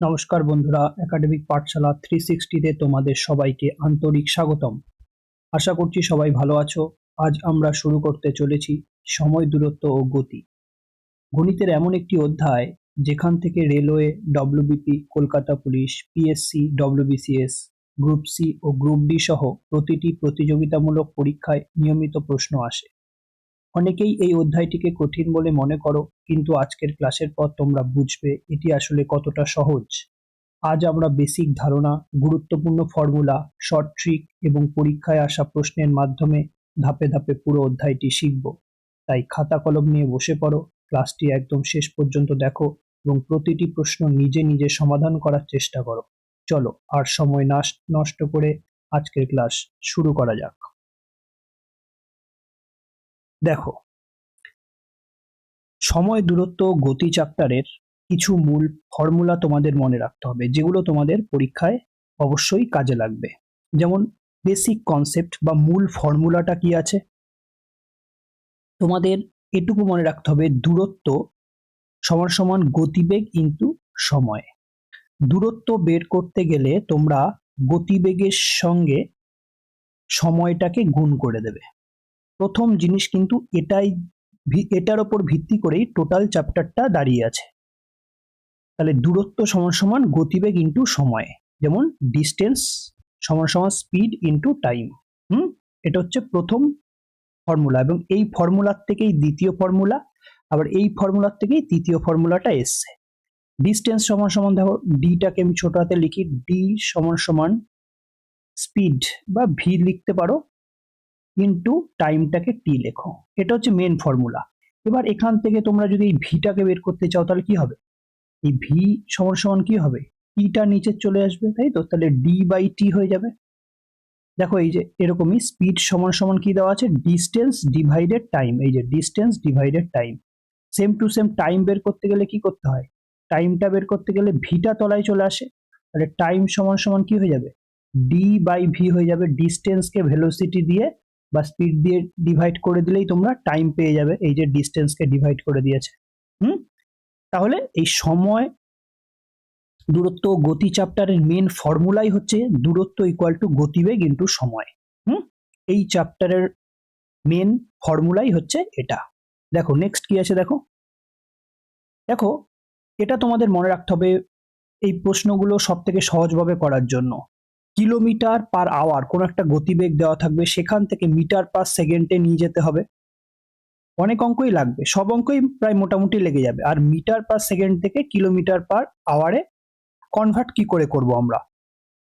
নমস্কার বন্ধুরা, একাডেমিক পাঠশালা 360 তে তোমাদের সবাইকে আন্তরিক স্বাগতম। আশা করছি সবাই ভালো আছো। আজ আমরা শুরু করতে চলেছি সময়, দূরত্ব ও গতি। গণিতের এমন একটি অধ্যায় যেখান থেকে railway, WBP, Kolkata police, PSC, WBCS, group C ও গ্রুপ ডি সহ প্রতিটি প্রতিযোগিতামূলক পরীক্ষায় নিয়মিত প্রশ্ন আসে। অনেকেই এই অধ্যায়টিকে কঠিন বলে মনে করো, কিন্তু আজকের ক্লাসের পর তোমরা বুঝবে এটি আসলে কতটা সহজ। আজ আমরা বেসিক ধারণা, গুরুত্বপূর্ণ ফর্মুলা, শর্ট ট্রিক এবং পরীক্ষায় আসা প্রশ্নের মাধ্যমে ধাপে ধাপে পুরো অধ্যায়টি শিখব। তাই খাতা কলম নিয়ে বসে পড়ো, ক্লাসটি একদম শেষ পর্যন্ত দেখো এবং প্রতিটি প্রশ্ন নিজে নিজে সমাধান করার চেষ্টা করো। চলো আর সময় নষ্ট করে আজকের ক্লাস শুরু করা যাক। দেখো, সময়, দূরত্ব, গতি চ্যাপ্টারের কিছু মূল ফর্মুলা তোমাদের মনে রাখতে হবে, যেগুলো তোমাদের পরীক্ষায় অবশ্যই কাজে লাগবে। যেমন বেসিক কনসেপ্ট বা মূল ফর্মুলাটা কি আছে, তোমাদের এটুকু মনে রাখতে হবে, দূরত্ব সমান সমান গতিবেগ ইনটু সময়। দূরত্ব বের করতে গেলে তোমরা গতিবেগের সঙ্গে সময়টাকে গুণ করে দেবে। প্রথম জিনিস কিন্তু এটার ওপর ভিত্তি করেই টোটাল চ্যাপ্টারটা দাঁড়িয়ে আছে। তাহলে দূরত্ব সমান সমান গতিবেগ ইনটু সময়, যেমন ডিস্টেন্স সমান সমান স্পিড ইনটু টাইম। এটা হচ্ছে প্রথম ফর্মুলা, এবং এই ফর্মুলার থেকেই দ্বিতীয় ফর্মুলা, আবার এই ফর্মুলার থেকেই তৃতীয় ফর্মুলাটা এসছে। ডিস্টেন্স সমান সমান, দেখো ডিটাকে আমি ছোট হাতে লিখি, ডি সমান সমান স্পিড বা ভি লিখতে পারো, ইনটু টাইমটাকে টি লেখো। এটা হচ্ছে মেন ফর্মুলা। এবার এখান থেকে তোমরা যদি এই ভিটাকে বের করতে চাও, তাহলে কি হবে, এই ভি সমান সমান কি হবে, টিটা নিচে চলে আসবে, তাই তো? তাহলে ডি বাই টি হয়ে যাবে। দেখো এই যে এরকমই স্পিড সমান সমান কি দেওয়া আছে, ডিস্টেন্স ডিভাইডেড টাইম। এই যে distance divided time, same to same time বের করতে গেলে কি করতে হয়, টাইমটা বের করতে গেলে ভিটা তলায় চলে আসে। তাহলে টাইম সমান সমান কি হয়ে যাবে, ডি বাই ভি হয়ে যাবে। ডিস্টেন্সকে ভেলোসিটি দিয়ে বা স্পিড দিয়ে ডিভাইড করে দিলেই তোমরা টাইম পেয়ে যাবে। এই যে ডিস্টেন্সকে ডিভাইড করে দিয়েছে। তাহলে এই সময়, দূরত্ব, গতি চ্যাপ্টারের মেন ফর্মুলাই হচ্ছে দূরত্ব ইকুয়াল টু গতিবেগ ইনটু সময়। এই চ্যাপ্টারের মেন ফর্মুলাই হচ্ছে এটা। দেখো নেক্সট কি আছে, দেখো দেখো এটা তোমাদের মনে রাখতে হবে এই প্রশ্নগুলো সব থেকে সহজভাবে করার জন্য। কিলোমিটার পার আওয়ার কোন একটা গতিবেগ দেওয়া থাকবে, সেখান থেকে মিটার পার সেকেন্ডে নিয়ে যেতে হবে। অনেক অঙ্কই লাগবে, সব অঙ্কই প্রায় মোটামুটি লেগে যাবে। আর মিটার পার সেকেন্ড থেকে কিলোমিটার পার আওয়ারে কনভার্ট কি করে করব আমরা,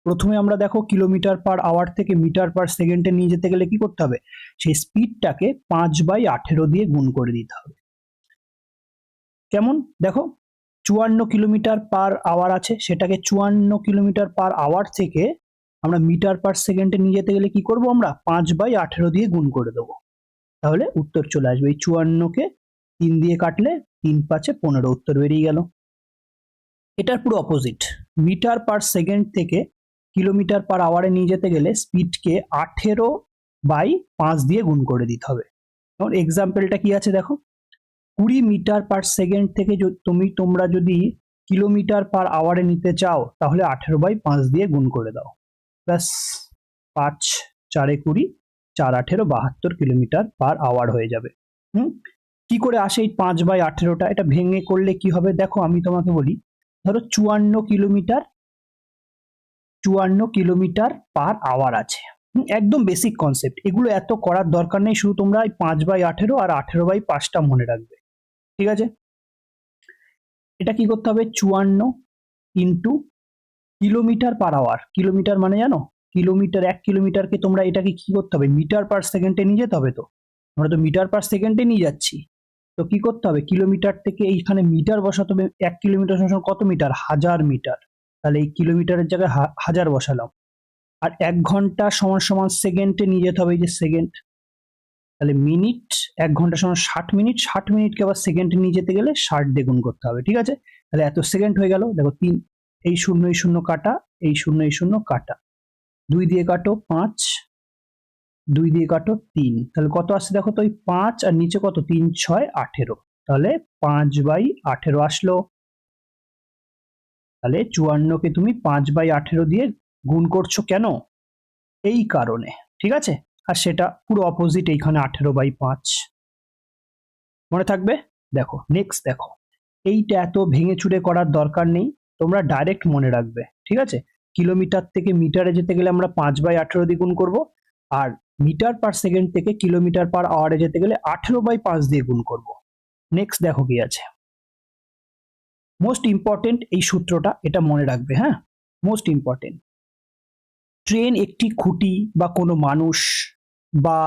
প্রথমে আমরা দেখো কিলোমিটার পার আওয়ার থেকে মিটার পার সেকেন্ডে নিয়ে যেতে গেলে কি করতে হবে, সেই স্পিডটাকে 5/18 দিয়ে গুণ করে দিতে হবে। কেমন, দেখো 54 কিলোমিটার পার আওয়ার আছে, সেটাকে 54 কিলোমিটার পার আওয়ার থেকে আমরা মিটার পার সেকেন্ডে নিয়ে যেতে গেলে কি করব, আমরা 5/18 দিয়ে গুণ করে দেবো। তাহলে উত্তর চলে আসবে, এই 54কে 3 দিয়ে কাটলে 3×5=15, উত্তর বেরিয়ে গেল। এটার পুরো অপোজিট, মিটার পার সেকেন্ড থেকে কিলোমিটার পার আওয়ারে নিয়ে যেতে গেলে স্পিডকে 18/5 দিয়ে গুণ করে দিতে হবে। যেমন এক্সাম্পলটা কি আছে দেখো, 20 মিটার পার সেকেন্ড থেকে তোমরা যদি কিলোমিটার পার আওয়ারে নিতে চাও, তাহলে 18/5 দিয়ে গুণ করে দাও, প্লাস 5×4=20, 4×18=72 কিলোমিটার পার আওয়ার হয়ে যাবে। কি করে আসে এই 5/18টা, এটা ভেঙে করলে কি হবে, দেখো আমি তোমাকে বলি, ধরো 54 কিলোমিটার পার আওয়ার আছে। একদম বেসিক কনসেপ্ট, এগুলো এত করার দরকার নেই, শুধু তোমরা 5/18 আর 18/5টা মনে রাখবে, ঠিক আছে? এটা কি করতে হবে, 54 into kilometre per hour. Kilometre মানে জানো, কিলোমিটার, 1 কিলোমিটারকে তোমরা এটাকে কি করতে হবে, মিটার পার সেকেন্ডে নিয়ে যেতে হবে। তো আমরা তো মিটার পার সেকেন্ডে নিয়ে যাচ্ছি, তো কি করতে হবে, কিলোমিটার থেকে এইখানে মিটার বসাতে হবে। 1 কিলোমিটার সমান কত মিটার, 1000 মিটার। তাহলে এই কিলোমিটারের জায়গায় 1000 বসালাম। আর 1 ঘন্টা সমান সমান সেকেন্ডে নিয়ে যেতে হবে, এই যে সেকেন্ড। তাহলে মিনিট, 1 ঘন্টা সমান 60 মিনিট, 60 মিনিটকে আবার সেকেন্ডে নিয়ে যেতে গেলে 60 দিয়ে গুণ করতে হবে, ঠিক আছে? তাহলে এত সেকেন্ড হয়ে গেল। দেখো 3, এই 0 কাটা, এই 0 কাটা, 2 দিয়ে কাটো 5, 2 দিয়ে কাটো 3, তাহলে কত আসছে দেখো তো, ওই 5 আর নিচে কত, 3×6=18, তাহলে 5/18 আসলো। তাহলে 54কে তুমি 5/18 দিয়ে গুণ করছো কেন? এই কারণে, ঠিক আছে? আর সেটা পুরো অপোজিট, এইখানে 18/5 মনে থাকবে। দেখো নেক্সট দেখো, এইটা এত ভেঙে চুরে করার দরকার নেই, তোমরা ডাইরেক্ট মনে রাখবে, ঠিক আছে? কিলোমিটার থেকে মিটারে যেতে গেলে আমরা 5/18 দিয়ে গুণ করবো, আর মিটার পার সেকেন্ড থেকে কিলোমিটার পার আওয়ারে যেতে গেলে 18/5 দিয়ে গুণ করবো। নেক্সট দেখো কি আছে, মোস্ট ইম্পর্টেন্ট এই সূত্রটা, এটা মনে রাখবে, হ্যাঁ, মোস্ট ইম্পর্টেন্ট। ট্রেন একটি খুঁটি বা কোনো মানুষ বা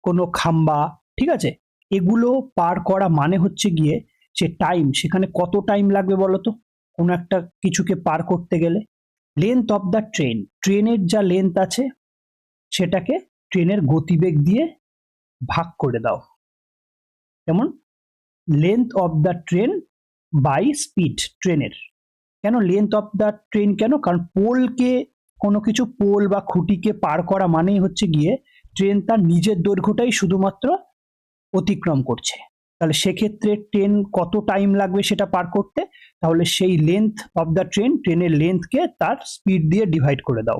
কোনো খাম্বা, ঠিক আছে, এগুলো পার করা মানে হচ্ছে গিয়ে যে টাইম, সেখানে কত টাইম লাগবে বলো তো কোনো একটা কিছুকে পার করতে গেলে? লেন্থ অফ দ্য ট্রেন, ট্রেনের যা লেন্থ আছে সেটাকে ট্রেনের গতিবেগ দিয়ে ভাগ করে দাও। যেমন length of the train by speed ট্রেনের। কেন লেন্থ অফ দ্য ট্রেন কেন? কারণ পোলকে, কোনো কিছু পোল বা খুঁটিকে পার করা মানেই হচ্ছে গিয়ে ট্রেন তার নিজের দৈর্ঘ্যটাই শুধুমাত্র অতিক্রম করছে। তাহলে সেক্ষেত্রে ট্রেন কত টাইম লাগবে সেটা পার করতে, তাহলে সেই লেন্থ অফ দ্য ট্রেন, ট্রেনের লেন্থকে তার স্পিড দিয়ে ডিভাইড করে দাও।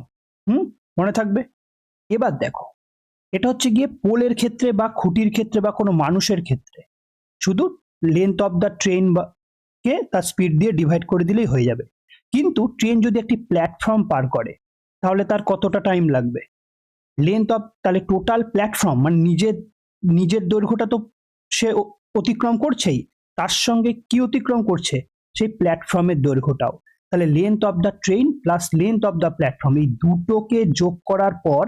মনে থাকবে। এবার দেখো, এটা হচ্ছে গিয়ে পোলের ক্ষেত্রে বা খুঁটির ক্ষেত্রে বা কোনো মানুষের ক্ষেত্রে শুধু লেন্থ অফ দ্য ট্রেন বা কে তার স্পিড দিয়ে ডিভাইড করে দিলেই হয়ে যাবে। কিন্তু ট্রেন যদি একটি প্ল্যাটফর্ম পার করে তাহলে তার কতটা টাইম লাগবে? লেন্থ অফ, তাহলে টোটাল প্ল্যাটফর্ম মানে নিজের নিজের দৈর্ঘ্যটা তো সে অতিক্রম করছেই, তার সঙ্গে কি অতিক্রম করছে? সেই প্ল্যাটফর্মের দৈর্ঘ্যটাও। তাহলে length of the train plus length of the platform, এই দুটোকে যোগ করার পর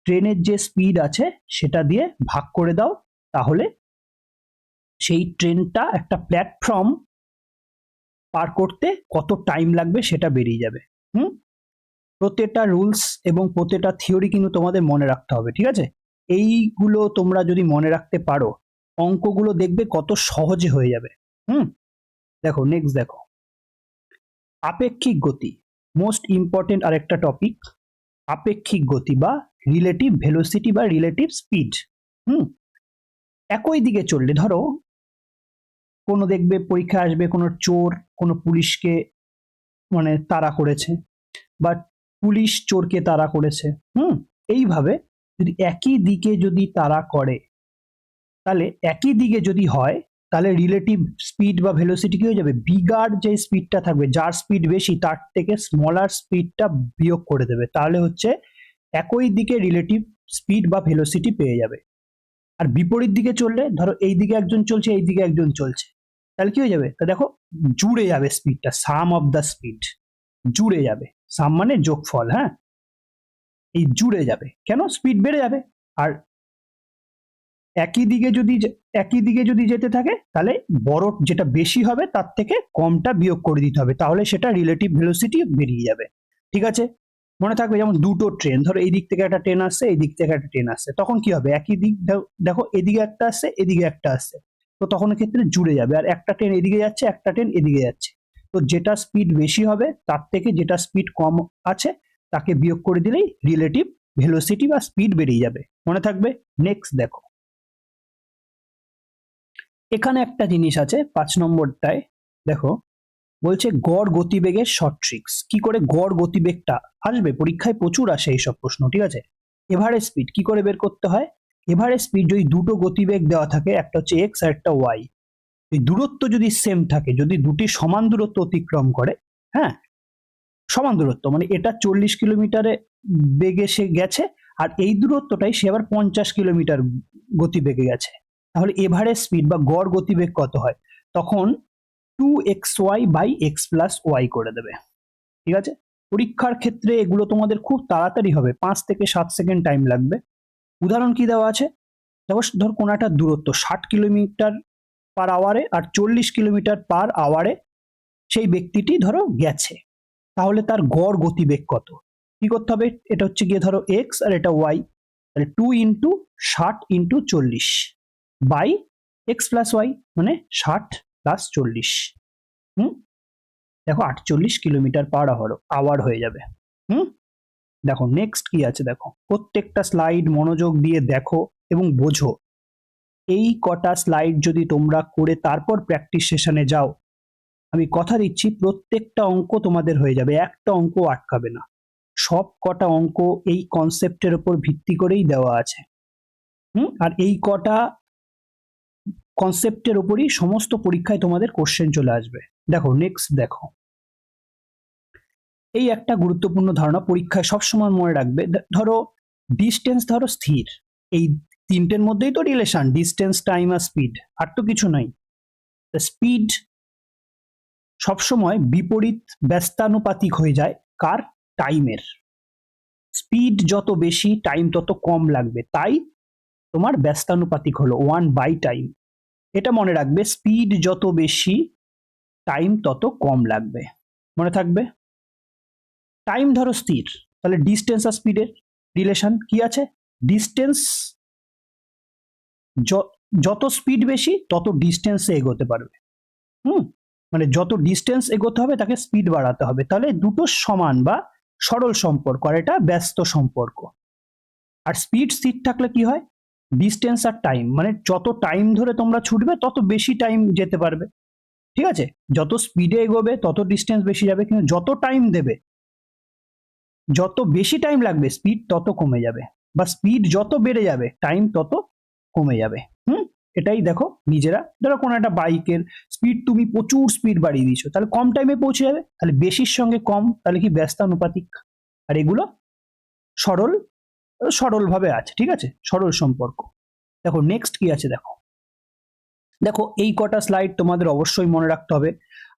ট্রেনের যে স্পিড আছে সেটা দিয়ে ভাগ করে দাও, তাহলে সেই ট্রেনটা একটা প্ল্যাটফর্ম পার করতে কত টাইম লাগবে সেটা বেরিয়ে যাবে। প্রত্যেকটা রুলস এবং প্রত্যেকটা থিওরি কিন্তু তোমাদের মনে রাখতে হবে, ঠিক আছে? এইগুলো তোমরা যদি মনে রাখতে পারো, অঙ্কগুলো দেখবে কত সহজে হয়ে যাবে। দেখো নেক্সট দেখো, আপেক্ষিক গতি, মোস্ট ইম্পর্টেন্ট আরেকটা টপিক। আপেক্ষিক গতি বা রিলেটিভ ভেলোসিটি বা রিলেটিভ স্পিড। একই দিকে চললে, ধরো কোনো দেখবে পরীক্ষা আসবে কোনো চোর কোনো পুলিশকে মানে তাড়া করেছে, বা পুলিশ চোরকে তাড়া করেছে। এইভাবে যদি একই দিকে যদি তাড়া করে, তাহলে একই দিকে যদি হয়, তাহলে রিলেটিভ স্পিড বা ভেলোসিটি কি হয়ে যাবে? বিগার যে স্পিডটা থাকবে, যার স্পিড বেশি তার থেকে স্মলার স্পিডটা বিয়োগ করে দেবে, তাহলে হচ্ছে একই দিকে রিলেটিভ স্পিড বা ভেলোসিটি পেয়ে যাবে। আর বিপরীত দিকে চললে, ধরো এই দিকে একজন চলছে এই দিকে একজন চলছে, তাহলে কি হয়ে যাবে? তা দেখো জুড়ে যাবে স্পিডটা, সাম অফ দ্য স্পিড জুড়ে যাবে। সাম মানে যোগফল, হ্যাঁ, এই জুড়ে যাবে কেন? স্পিড বেড়ে যাবে। আর একই দিকে যদি যেতে থাকে, তাহলে বড় যেটা বেশি হবে তার থেকে কমটা বিয়োগ করে দিতে হবে, তাহলে সেটা রিলেটিভ ভেলোসিটি বেরিয়ে যাবে, ঠিক আছে? মনে থাকবে। যেমন দুটো ট্রেন, ধরো এই দিক থেকে একটা ট্রেন আসছে এই দিক থেকে একটা ট্রেন আসছে, তখন কি হবে? একই দিক, দেখো এদিকে একটা আসছে এদিকে একটা আসছে, তো তখন ক্ষেত্রে জুড়ে যাবে। আর একটা ট্রেন এদিকে যাচ্ছে একটা ট্রেন এদিকে যাচ্ছে, তো যেটা স্পিড বেশি হবে তার থেকে যেটা স্পিড কম আছে তাকে বিয়োগ করে দিলেই রিলেটিভ ভেলোসিটি বা স্পিড বেরিয়ে যাবে, মনে থাকবে। নেক্সট দেখো, এখানে একটা জিনিস আছে 5 নম্বরটায়, দেখো বলছে গড় গতিবেগের শর্ট ট্রিক্স। কি করে গড় গতিবেগটা আসবে? পরীক্ষায় প্রচুর আসে এইসব প্রশ্ন, ঠিক আছে? এভারেজ স্পিড কি করে বের করতে হয়? এভারেজ স্পিড যদি দুটো গতিবেগ দেওয়া থাকে, একটা হচ্ছে এক্স আর একটা ওয়াই, এই দূরত্ব যদি সেম থাকে, যদি দুটি সমান দূরত্ব অতিক্রম করে, হ্যাঁ, সমান দূরত্ব মানে এটা 40 কিলোমিটারে বেগে সে গেছে, আর এই দূরত্বটাই সে আবার 50 কিলোমিটার গতিবেগে গেছে, তাহলে এভারেজ স্পিড বা গড় গতিবেগ কত হয়? তখন 2xy/x+y করে দেবে, ঠিক আছে? পরীক্ষার ক্ষেত্রে এগুলো তোমাদের খুব তাড়াতাড়ি হবে, 5 থেকে 7 সেকেন্ড টাইম লাগবে। উদাহরণ কি দেওয়া আছে? দেখো, ধর কোনো একটা দূরত্ব 60 কিলোমিটার/আওয়ারে আর 40 কিলোমিটার/আওয়ারে সেই ব্যক্তিটি ধরো গেছে, তাহলে তার গড় গতিবেগ কত? কি করতে হবে? এটা হচ্ছে গিয়ে ধরো এক্স আর এটা ওয়াই, তাহলে 2x/60 × 40/x+y মানে 60 + 40। দেখো 48 কিলোমিটার/আওয়ার হয়ে যাবে। দেখো নেক্সট কি আছে, দেখো প্রত্যেকটা স্লাইড মনোযোগ দিয়ে দেখো এবং বোঝো। এই কটা স্লাইড যদি তোমরা করে তারপর প্র্যাকটিস সেশনে যাও, আমি কথা দিচ্ছি প্রত্যেকটা অঙ্ক তোমাদের হয়ে যাবে, একটা অঙ্ক আটকাবে না। সব কটা অঙ্ক এই কনসেপ্টের উপর ভিত্তি করেই দেওয়া আছে। আর এই কটা কনসেপ্টের উপরই সমস্ত পরীক্ষায় তোমাদের কোশ্চেন চলে আসবে। দেখো নেক্সট দেখো, এই একটা গুরুত্বপূর্ণ ধারণা পরীক্ষায় সবসময় মনে রাখবে। ধরো ডিস্টেন্স ধরো স্থির, এই তিনটের মধ্যেই তো রিলেশন, ডিস্টেন্স, টাইম আর স্পিড, আর তো কিছু নাই। স্পিড সবসময় বিপরীত ব্যস্তানুপাতিক হয়ে যায় কার? টাইমের। স্পিড যত বেশি টাইম তত কম লাগবে, তাই তোমার ব্যস্তানুপাতিক হলো 1/টাইম। এটা মনে রাখবে, স্পিড যত বেশি টাইম তত কম লাগবে, মনে থাকবে। টাইম ধরো স্থির, তাহলে ডিস্টেন্স আর স্পিডের রিলেশন কি আছে? ডিস্টেন্স যত স্পিড বেশি তত ডিস্টেন্সে এগোতে পারবে। মানে যত ডিস্টেন্স এগোতে হবে তাকে স্পিড বাড়াতে হবে, তাহলে দুটো সমান বা সরল সম্পর্ক, আর এটা ব্যস্ত সম্পর্ক। আর স্পিড স্থির থাকলে কি হয়? ডিস্টেন্স আর টাইম, মানে যত টাইম ধরে তোমরা ছুটবে তত বেশি টাইম যেতে পারবে, ঠিক আছে? যত স্পিডে এগোবে তত ডিস্টেন্স বেশি যাবে, কিন্তু যত টাইম দেবে, যত বেশি টাইম লাগবে স্পিড তত কমে যাবে, বা স্পিড যত বেড়ে যাবে টাইম তত কমে যাবে। এটাই দেখো নিজেরা, ধরো কোনো একটা বাইকের স্পিড তুমি প্রচুর স্পিড বাড়িয়ে দিয়েছো, তাহলে কম টাইমে পৌঁছে যাবে, তাহলে বেশির সঙ্গে কম, তাহলে কি ব্যস্তানুপাতিক। আর এগুলো সরল ভাবে আছে, ঠিক আছে, সরল সম্পর্ক। দেখো নেক্সট কি আছে, দেখো দেখো এই কটা স্লাইড তোমাদের অবশ্যই মনে রাখতে হবে।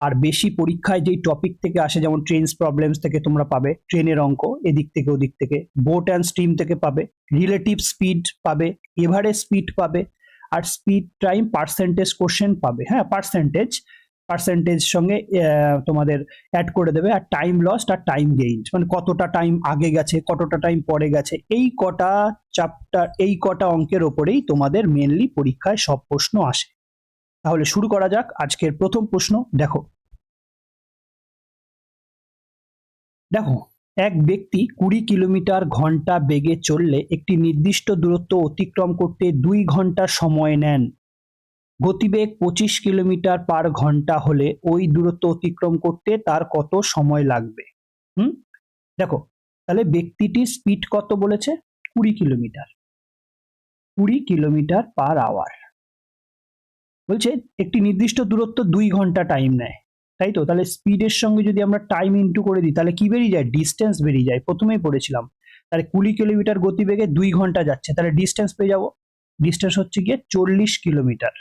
আর বেশি পরীক্ষায় যেই টপিক থেকে আসে, যেমন ট্রেনস প্রবলেমস থেকে তোমরা পাবে ট্রেনের অঙ্ক, এদিক থেকে ওদিক থেকে, বোট অ্যান্ড স্ট্রিম থেকে পাবে, রিলেটিভ স্পিড পাবে, এভারেজ স্পিড পাবে, আর স্পিড টাইম পার্সেন্টেজ কোশ্চেন পাবে। হ্যাঁ, পার্সেন্টেজ সঙ্গে তোমাদের অ্যাড করে দেবে, আর টাইম লস্ট আর টাইম গেইন, মানে কতটা টাইম আগে গেছে কতটা টাইম পরে গেছে, এই কটা চ্যাপ্টার, এই কটা অঙ্কের ওপরেই তোমাদের মেনলি পরীক্ষায় সব প্রশ্ন আসে। তাহলে শুরু করা যাক আজকের প্রথম প্রশ্ন। দেখো দেখো এক ব্যক্তি 20 কিলোমিটার ঘন্টা বেগে চললে একটি নির্দিষ্ট দূরত্ব অতিক্রম করতে 2 ঘন্টা সময় নেন। গতিবেগ 25 কিলোমিটার পার ঘন্টা হলে ওই দূরত্ব অতিক্রম করতে তার কত সময় লাগবে? দেখো তাহলে ব্যক্তিটির স্পিড কত বলেছে? 20 কিলোমিটার, 20 কিলোমিটার পার আওয়ার। বলছে একটি নির্দিষ্ট দূরত্ব 2 ঘন্টা টাইম নেয়, তাই তো? তাহলে স্পিডের সঙ্গে যদি আমরা টাইম ইনটু করে দিই, তাহলে কি বেরিয়ে যায়? ডিস্টেন্স বেরিয়ে যায়, প্রথমেই পড়েছিলাম। তাহলে 20 কিলোমিটার গতিবেগে 2 ঘন্টা যাচ্ছে, তাহলে ডিস্টেন্স পেয়ে যাবো। ডিস্টেন্স হচ্ছে গিয়ে 40 কিলোমিটার।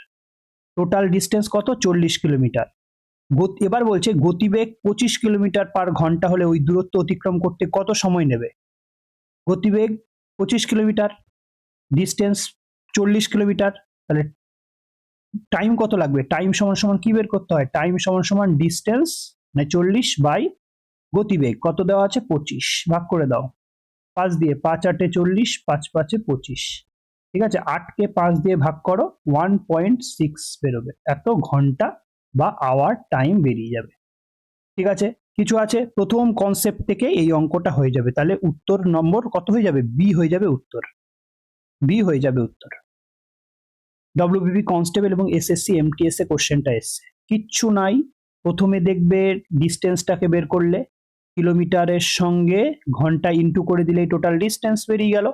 টোটাল ডিস্টেন্স কত? 40 কিলোমিটার। এবার বলছে গতিবেগ 25 কিলোমিটার পার ঘন্টা হলে ওই দূরত্ব অতিক্রম করতে কত সময় নেবে? গতিবেগ 25 কিলোমিটার, ডিস্টেন্স 40 কিলোমিটার, তাহলে টাইম কত লাগবে? টাইম সমান সমান কি বের করতে হয়? টাইম সমান সমান ডিস্টেন্স, মানে 40 বাই গতিবেগ কত দেওয়া আছে? 25, ভাগ করে দাও 5 দিয়ে, 5 8 40, 5 5 25, ঠিক আছে? 8 কে 5 দিয়ে ভাগ করো, 1.6 বেরোবে, এত ঘন্টা বা আওয়ার টাইম বেরিয়ে যাবে, ঠিক আছে? কিছু আছে, প্রথম কনসেপ্ট থেকে এই অঙ্কটা হয়ে যাবে, তাহলে উত্তর নম্বর কত হয়ে যাবে? বি হয়ে যাবে উত্তর, বি হয়ে যাবে উত্তর। ডব্লিউবিপি কনস্টেবল এবং এসএসসি এমটিএস এ কোশ্চেনটা এসছে, কিচ্ছু নাই। প্রথমে দেখবে ডিস্টেন্সটাকে বের করলে কিলোমিটারের সঙ্গে ঘন্টা ইনটু করে দিলেই টোটাল ডিস্টেন্স বেরিয়ে গেল।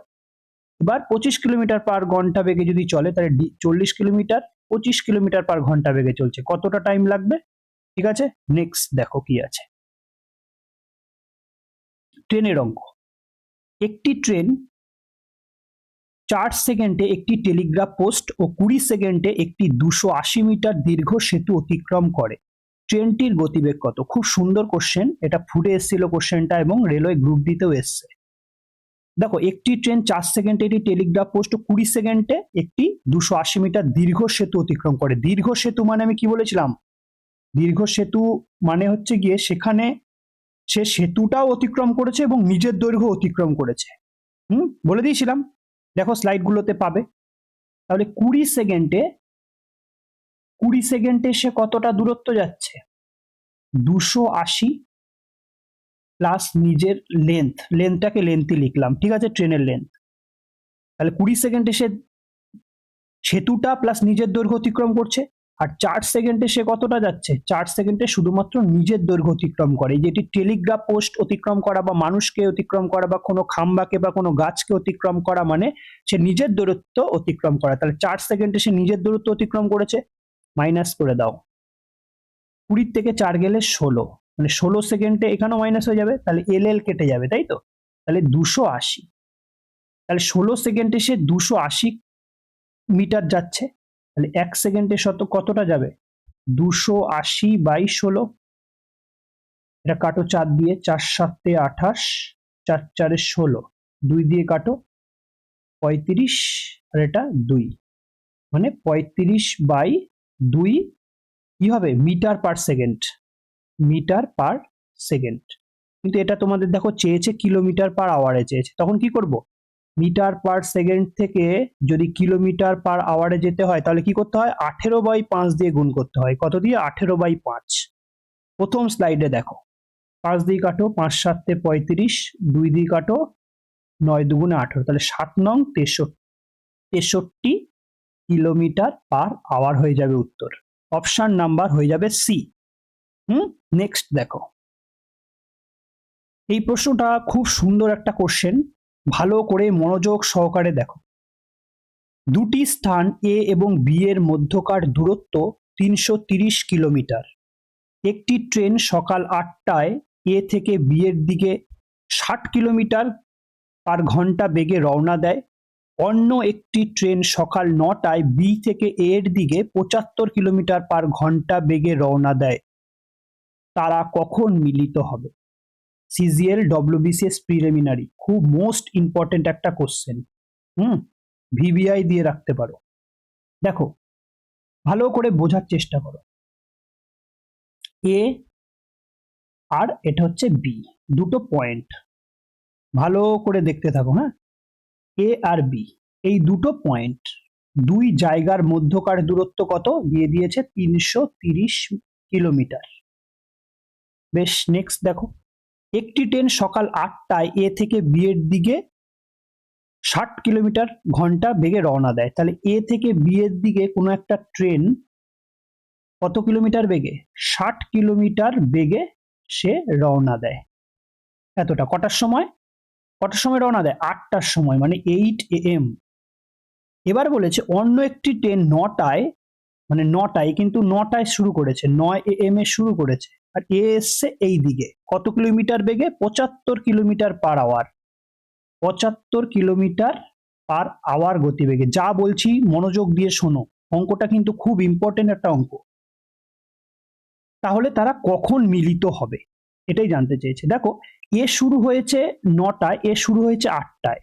এবার 25 কিলোমিটার পার ঘন্টা বেগে যদি চলে, তাহলে 40 কিলোমিটার 25 কিলোমিটার পার ঘন্টা বেগে চলছে, কতটা টাইম লাগবে? ঠিক আছে, নেক্সট দেখো কি আছে। ট্রেনের অঙ্ক। একটি ট্রেন 4 সেকেন্ডে একটি টেলিগ্রাফ পোস্ট ও 20 সেকেন্ডে একটি 280 মিটার দীর্ঘ সেতু অতিক্রম করে। ট্রেনটির গতিবেগ কত? খুব সুন্দর কোশ্চেন, এটা ফুটে এসেছিল কোশ্চেনটা, এবং রেলওয়ে গ্রুপ ডিতেও এসছে। দেখো একটি ট্রেন 4 সেকেন্ডে একটি টেলিগ্রাফ পোস্ট ও 20 সেকেন্ডে একটি 280 মিটার দীর্ঘ সেতু অতিক্রম করে। দীর্ঘ সেতু মানে আমি কি বলেছিলাম? দীর্ঘ সেতু মানে হচ্ছে গিয়ে সেখানে সে সেতুটাও অতিক্রম করেছে এবং নিজের দৈর্ঘ্য অতিক্রম করেছে। বলে দিয়েছিলাম, দেখো স্লাইডগুলোতে পাবে। তাহলে 20 সেকেন্ডে সে কতটা দূরত্ব যাচ্ছে? 280 প্লাস নিজের লেন্থটাকে লেন্থই লিখলাম, ঠিক আছে, ট্রেনের লেন্থ। তাহলে 20 সেকেন্ডে সে সেতুটা প্লাস নিজের দৈর্ঘ্য অতিক্রম করছে, আর 4 সেকেন্ডে সে কতটা যাচ্ছে? 4 সেকেন্ডে শুধুমাত্র নিজের দৈর্ঘ্য অতিক্রম করে। যেটি টেলিগ্রাফ পোস্ট অতিক্রম করা বা মানুষকে অতিক্রম করা বা কোনো খাম্বাকে বা কোনো গাছকে অতিক্রম করা মানে সে নিজের দূরত্ব অতিক্রম করা। তাহলে 4 সেকেন্ডে সে নিজের দূরত্ব অতিক্রম করেছে, মাইনাস করে দাও। 20 থেকে 4 গেলে 16, মানে 16 সেকেন্ডে এখানেও মাইনাস হয়ে যাবে, তাহলে এল কেটে যাবে, তাই তো? তাহলে 280। তাহলে 16 সেকেন্ডে সে 280 মিটার যাচ্ছে, তাহলে 1 সেকেন্ডে কতটা যাবে? 280/16। এটা কাটো 4 দিয়ে, 4 7 28, 4 4 16, 2 দিয়ে কাটো 35, আর এটা 2, মানে 35/2 কি হবে? Metre per second, metre per second. কিন্তু এটা তোমাদের দেখো চেয়েছে কিলোমিটার পার আওয়ারে চেয়েছে, তখন কি করব? মিটার পার সেকেন্ড থেকে যদি কিলোমিটার পার আওয়ারে যেতে হয় তাহলে কি করতে হয়? 18/5 দিয়ে গুণ করতে হয়। কত দিয়ে? 18/5। প্রথম স্লাইডে দেখো, 5 দিয়ে কাটো, 5 7 35, 2 দিয়ে কাটো, 9 2 18, তাহলে 7 নং 63 কিলোমিটার পার আওয়ার হয়ে যাবে উত্তর। অপশন নাম্বার হয়ে যাবে সি। নেক্সট দেখো, এই প্রশ্নটা খুব সুন্দর একটা কোশ্চেন, ভালো করে মনোযোগ সহকারে দেখো। দুটি স্থান এ এবং বি এর মধ্যকার দূরত্ব 330 কিলোমিটার। একটি ট্রেন সকাল 8টায় এ থেকে বি এর দিকে 60 কিলোমিটার পার ঘন্টা বেগে রওনা দেয়। অন্য একটি ট্রেন সকাল 9টায় বি থেকে এ এর দিকে 75 কিলোমিটার পার ঘন্টা বেগে রওনা দেয়। তারা কখন মিলিত হবে? সিজিএল ডব্লিউবিসিএস প্রিলিমিনারি, খুব মোস্ট ইম্পর্টেন্ট একটা কোশ্চেন। ভিভিআই দিয়ে রাখতে পারো। দেখো, ভালো করে বোঝার চেষ্টা করো। এ আর এটা হচ্ছে বি, দুটো পয়েন্ট, ভালো করে দেখতে থাকো। হ্যাঁ, এ আর বি এই দুটো পয়েন্ট, দুই জায়গার মধ্যকার দূরত্ব কত দিয়ে দিয়েছে? 330 কিলোমিটার। বেশ, নেক্সট দেখো, একটি ট্রেন সকাল 8টায় এ থেকে বি এর দিকে 60 কিলোমিটার ঘন্টা বেগে রওনা দেয়। তাহলে এ থেকে বি এর দিকে কোনো একটা ট্রেন কত কিলোমিটার বেগে? 60 কিলোমিটার বেগে সে রওনা দেয়। এতটা কটার সময়? কটার সময় রওনা দেয়? 8টার সময়, মানে 8 AM। এবার বলেছে অন্য একটি ট্রেন 9টায়, মানে 9টায়, কিন্তু 9টায় শুরু করেছে, 9 AM এ শুরু করেছে, আর এ এসছে এই দিকে কত কিলোমিটার বেগে? 75 kilometre per hour. 75 kilometre per hour গতিবেগে। যা বলছি মনোযোগ দিয়ে শোনো, অঙ্কটা কিন্তু খুব ইম্পর্টেন্ট একটা অঙ্ক। তাহলে তারা কখন মিলিত হবে এটাই জানতে চেয়েছে। দেখো, এ শুরু হয়েছে 9টায়, এ শুরু হয়েছে 8টায়,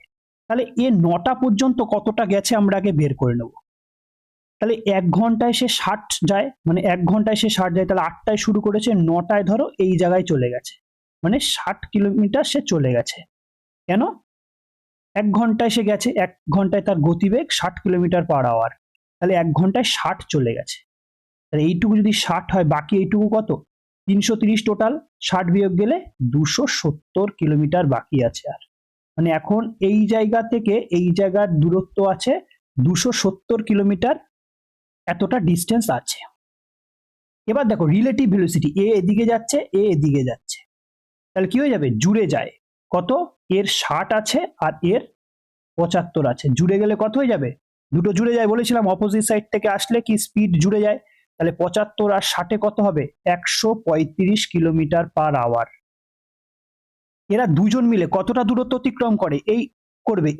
তাহলে এ 9টা পর্যন্ত কতটা গেছে আমরা আগে বের করে নেব। তাহলে 1 ঘন্টায় সে 60 যায়, মানে 1 ঘন্টায় সে 60 যায়, তাহলে 8টায় শুরু করেছে, 9টায় ধরো এই জায়গায় চলে গেছে, মানে 60 কিলোমিটার সে চলে গেছে। কেন? 1 ঘন্টায় সে গেছে, 1 ঘন্টায় তার গতিবেগ 60 কিলোমিটার পার আওয়ার, তাহলে 1 ঘন্টায় 60 চলে গেছে। তাহলে এইটুকু যদি 60 হয়, বাকি এইটুকু কত? 330 টোটাল, 60 বিয়োগ গেলে 270 কিলোমিটার বাকি আছে। আর মানে এখন এই জায়গা থেকে এই জায়গার দূরত্ব আছে 270 কিলোমিটার, এতটা ডিস্টেন্স আছে। এবার দেখো রিলেটিভ ভেলোসিটি, এ এদিকে যাচ্ছে, এ এদিকে যাচ্ছে, তাহলে কি হয়ে যাবে? জুড়ে যায়। কত? এর 60 আছে আর এর 75 আছে, জুড়ে গেলে কত হয়ে যাবে? দুটো জুড়ে যায় বলেছিলাম, অপোজিট সাইড থেকে আসলে কি স্পিড জুড়ে যায়। তাহলে 75 আর 60 কত হবে? 135 কিলোমিটার পার আওয়ার। এরা দুজন মিলে কতটা দূরত্ব অতিক্রম করে?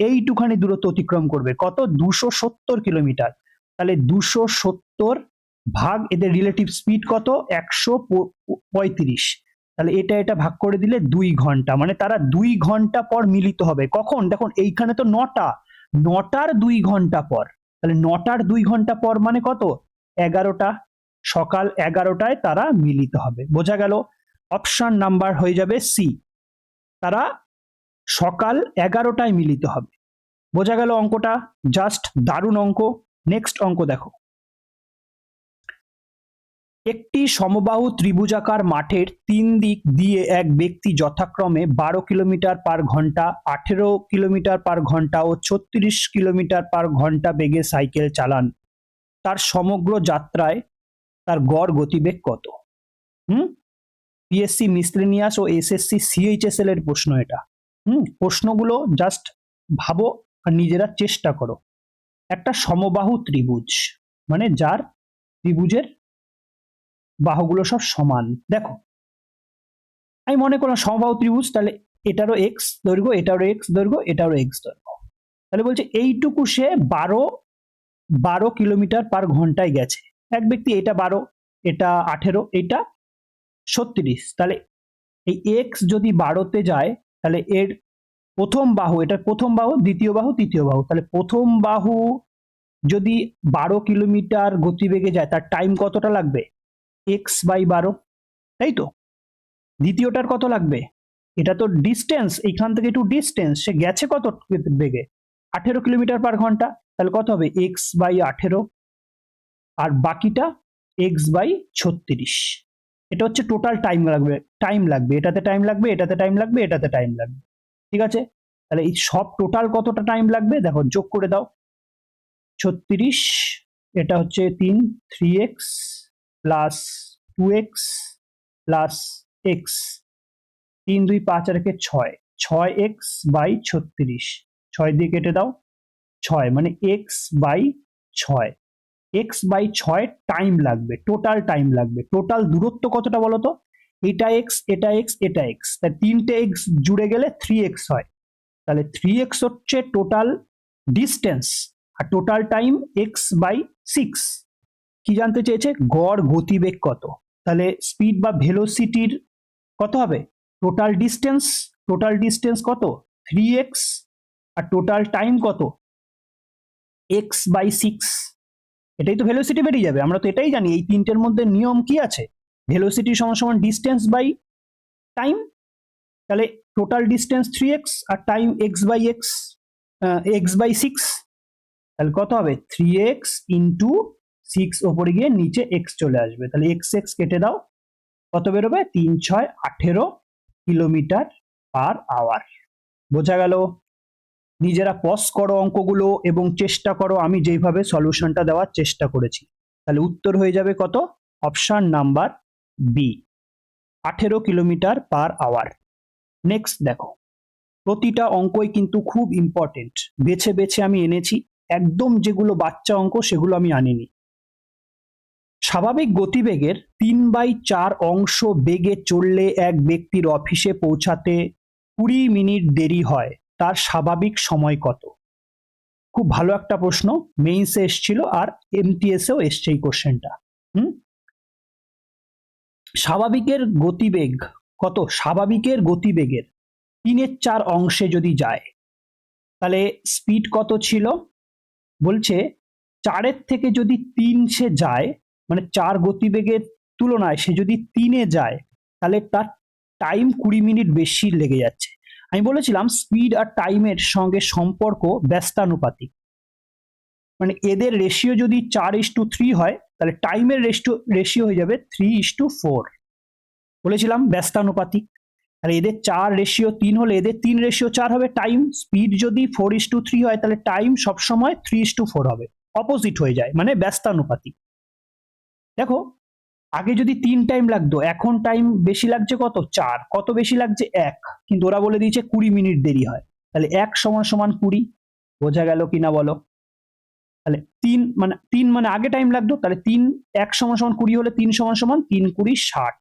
এইটুখানি দূরত্ব অতিক্রম করবে। কত? 270 কিলোমিটার। তাহলে 270 ভাগ এদের রিলেটিভ স্পিড কত? 135। তাহলে এটা ভাগ করে দিলে 2 ঘন্টা, মানে তারা 2 ঘন্টা পর মিলিত হবে। কখন? দেখুন এইখানে তো 9টা, 9টার 2 ঘন্টা পর, তাহলে 9টার 2 ঘন্টা পর মানে কত? 11টা, সকাল 11টায় তারা মিলিত হবে। বোঝা গেল? অপশন নাম্বার হয়ে যাবে সি, তারা সকাল 11টায় মিলিত হবে। বোঝা গেল অঙ্কটা? জাস্ট দারুণ অঙ্ক। নেক্সট অঙ্ক দেখো, একটি সমবাহু ত্রিভুজাকার মাঠের 3 দিক দিয়ে এক ব্যক্তি যথাক্রমে 12 কিলোমিটার পার ঘন্টা, 18 কিলোমিটার পার ঘন্টা ও 36 কিলোমিটার পার ঘন্টা বেগে সাইকেল চালান। তার সমগ্র যাত্রায় তার গড় গতিবেগ কত? পিএসসি মিসলেনিয়াস ও এসএসসি সিএইচএসএল এর প্রশ্ন এটা। প্রশ্নগুলো জাস্ট ভাবো আর নিজেরা চেষ্টা করো। একটা সমবাহু ত্রিভুজ মানে যার ত্রিভুজের বাহুগুলো সব সমান। দেখো আমি মনে করলাম সমবাহু ত্রিভুজ, তাহলে এটারও এক্স দৈর্ঘ্য, এটারও এক্স দৈর্ঘ্য, এটারও এক্স দৈর্ঘ্য। তাহলে বলছে এইটুকু সে 12 কিলোমিটার পার ঘন্টায় গেছে। এক ব্যক্তি এটা 12, এটা 18, এটা 36। তাহলে এই এক্স যদি 12তে যায় তাহলে এর প্রথম বাহু, এটার প্রথম বাহু, দ্বিতীয় বাহু, তৃতীয় বাহু, তাহলে প্রথম বাহু যদি 12 কিলোমিটার গতিবেগে যায় তার টাইম কতটা লাগবে? x/12, তাই তো। দ্বিতীয়টার কত লাগবে? এটা তো ডিস্টেন্স, এইখান থেকে একটু ডিস্টেন্স, সে গেছে কত বেগে? 18 কিলোমিটার পার ঘন্টা, তাহলে কত হবে? x/18, আর বাকিটা x/36। এটা হচ্ছে টোটাল টাইম লাগবে, এটাতে টাইম লাগবে, এটাতে টাইম লাগবে, এটাতে টাইম লাগবে। ঠিক আছে, তাহলে এই সব টোটাল কতটা টাইম লাগবে দেখো, যোগ করে দাও। 36, এটা হচ্ছে 3x plus 2x plus x, 3 2 5 আর 6, 6x/36, 6 দিয়ে কেটে দাও 6, মানে x/6, x/6 টাইম লাগবে, টোটাল টাইম লাগবে। টোটাল দূরত্ব কতটা বলো তো? এটা x, এটা x, এটা x, তাই 3টে x জুড়ে গেলে 3x হয়। তাহলে 3x হচ্ছে টোটাল ডিস্টেন্স, আর টোটাল টাইম x/6। কি জানতে চেয়েছে? গড় গতিবেগ কত। তাহলে স্পিড বা ভেলোসিটির কত হবে? টোটাল ডিস্টেন্স কত? 3x, আর টোটাল টাইম কত? x/6। এটাই তো ভেলোসিটি বেরিয়ে যাবে। আমরা তো এটাই জানি, এই তিনটের মধ্যে নিয়ম কি আছে? ভেলোসিটি সমান ডিস্টেন্স বাই টাইম। তাহলে টোটাল ডিস্টেন্স 3x আর টাইম x/6, তাহলে কত হবে? 3x ইন্টু 6, ওপরে গিয়ে নিচে x চলে আসবে, তাহলে x কেটে দাও, কত বেরোবে? 3 6 18 কিলোমিটার পার আওয়ার। বোঝা গেল? নিজেরা পজ করো অঙ্কগুলো এবং চেষ্টা করো আমি যেইভাবে সলিউশনটা দেওয়ার চেষ্টা করেছি। তাহলে উত্তর হয়ে যাবে কত? Option number B, 18 kilometre per hour. Next দেখো, প্রতিটা অঙ্কই কিন্তু খুব ইম্পর্টেন্ট, বেছে বেছে আমি এনেছি, একদম যেগুলো বাচ্চা অঙ্ক সেগুলো আমি আনিনি। স্বাভাবিক গতিবেগের 3/4 অংশ বেগে চললে এক ব্যক্তির অফিসে পৌঁছাতে 20 মিনিট দেরি হয়, তার স্বাভাবিক সময় কত? খুব ভালো একটা প্রশ্ন, মেইনসে এসেছিল আর এমটিএসেও এসছে এই কোশ্চেনটা। স্বাভাবিকের গতিবেগ কত? স্বাভাবিকের গতিবেগের 3/4 অংশে যদি যায় তাহলে স্পিড কত ছিল? বলছে 4-এর থেকে যদি 3 সে যায়, মানে 4 গতিবেগের তুলনায় সে যদি 3-এ যায় তাহলে তার টাইম 20 মিনিট বেশি লেগে যাচ্ছে। আমি বলেছিলাম স্পিড আর টাইমের সঙ্গে সম্পর্ক ব্যস্তানুপাতিক, মানে এদের রেশিও যদি 4:3 হয় তাহলে টাইমের রেশিও হয়ে যাবে 3:4। বলেছিলাম ব্যস্তানুপাতিক। আর এদের 4:3 হলে এদের 3:4 হবে টাইম। স্পিড যদি 4:3 হয় তাহলে টাইম সবসময় 3:4 হবে, অপোজিট হয়ে যায়, মানে ব্যস্তানুপাতিক। দেখো আগে যদি 3 টাইম লাগতো, এখন টাইম বেশি লাগছে কত? 4। কত বেশি লাগছে? 1, কিন্তু ওরা বলে দিয়েছে 20 মিনিট দেরি হয়, তাহলে 1 = 20। বোঝা গেল কিনা বলো? তাহলে 3 মানে আগে টাইম লাগতো, তাহলে 1 = 20 হলে 3 = 3 20 60,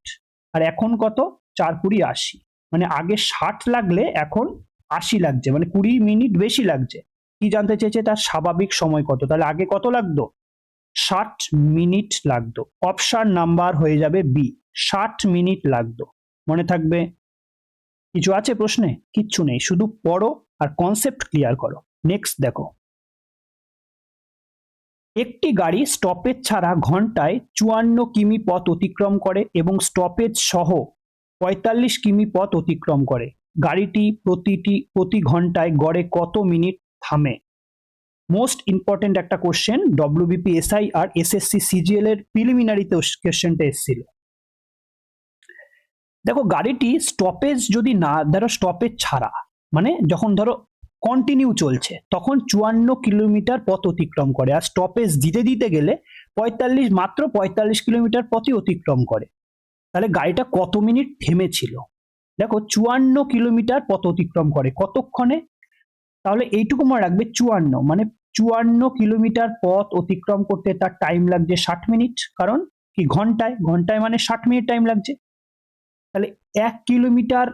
আর এখন কত? 4 20 80, মানে আগে 60 লাগলে এখন 80 লাগছে, মানে 20 মিনিট বেশি লাগছে। কি জানতে চেয়েছে? তার স্বাভাবিক সময় কত। তাহলে আগে কত লাগতো? 60 মিনিট লাগতো। অপশন নাম্বার হয়ে যাবে বি, 60 মিনিট লাগতো। মনে থাকবে? কিছু আছে প্রশ্নে? কিচ্ছু নেই, শুধু পড়ো আর কনসেপ্ট ক্লিয়ার করো। নেক্সট দেখো, একটি গাড়ি স্টপেজ ছাড়া ঘন্টায় 54 কিমি পথ অতিক্রম করে এবং স্টপেজ সহ 45 কিমি পথ অতিক্রম করে। গাড়িটি প্রতি ঘন্টায় গড়ে কত মিনিট থামে? মোস্ট ইম্পর্টেন্ট একটা কোশ্চেন, ডব্লিউবিপি এসআই আর এসএসসি সিজিএল এর প্রিলিমিনারিতে কোশ্চেনটা এসেছিল। দেখো গাড়িটি স্টপেজ যদি না, ধরো স্টপেজ ছাড়া, মানে যখন ধরো কন্টিনিউ চলছে তখন 54 কিলোমিটার পথ অতিক্রম করে, আর স্টপেজ দিতে দিতে গেলে মাত্র 45 কিলোমিটার পথই অতিক্রম করে। তাহলে গাড়িটা কত মিনিট থেমেছিল? দেখো 54 কিলোমিটার পথ অতিক্রম করে কতক্ষণে? তাহলে এইটুকু মনে রাখবে, 54 মানে 54 কিলোমিটার পথ অতিক্রম করতে তার টাইম লাগছে 60 মিনিট, কারণ কি ঘন্টায়, ঘন্টায় মানে 60 মিনিট টাইম লাগছে। তাহলে 1 কিলোমিটার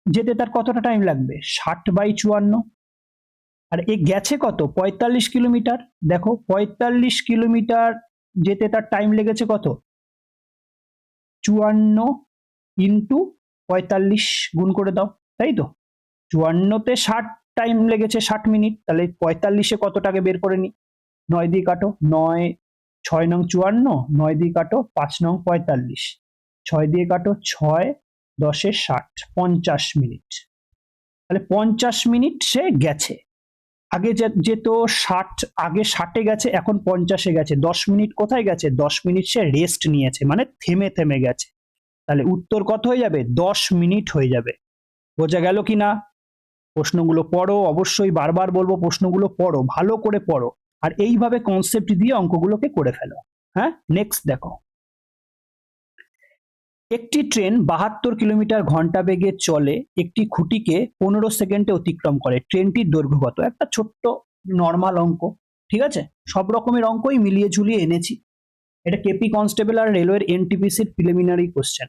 যেতে তার কতটা টাইম লাগবে? 60/54। আর এ গেছে কত? 45 কিলোমিটার। দেখো 45 কিলোমিটার যেতে তার টাইম লেগেছে কত? 54 × 45 গুণ করে দাও, তাই তো? 54-তে 60 টাইম লেগেছে 60 মিনিট, তাহলে 45-এ কতটাকে বের করে নি? 9 দিয়ে কাটো, 9 6 নং 54, 9 দিয়ে কাটো 5 নং 45, 6 দিয়ে কাটো 6 10-এ 60, 50 মিনিট। তাহলে 50 মিনিট সে গেছে। আগে যেত 60, আগে 60-এ গেছে, এখন 50-এ গেছে, 10 মিনিট কোথায় গেছে? 10 মিনিট সে রেস্ট নিয়েছে, মানে থেমে থেমে গেছে। তাহলে উত্তর কত হয়ে যাবে? 10 মিনিট হয়ে যাবে। বোঝা গেল কি না? প্রশ্নগুলো পড়ো, অবশ্যই বারবার বলবো প্রশ্নগুলো পড়ো, ভালো করে পড়ো, আর এইভাবে কনসেপ্ট দিয়ে অঙ্কগুলোকে করে ফেলো। হ্যাঁ, নেক্সট দেখো, একটি ট্রেন 72 কিলোমিটার ঘন্টা বেগে চলে, একটি খুঁটিকে 15 সেকেন্ডে অতিক্রম করে, ট্রেনটির দৈর্ঘ্য কত? একটা ছোট্ট নর্মাল অঙ্ক, ঠিক আছে? সব রকমের অঙ্কই মিলিয়ে ঝুলিয়ে এনেছি। এটা কেপি কনস্টেবল আর রেলওয়ের এনটিপিসির প্রিলিমিনারি কোশ্চেন।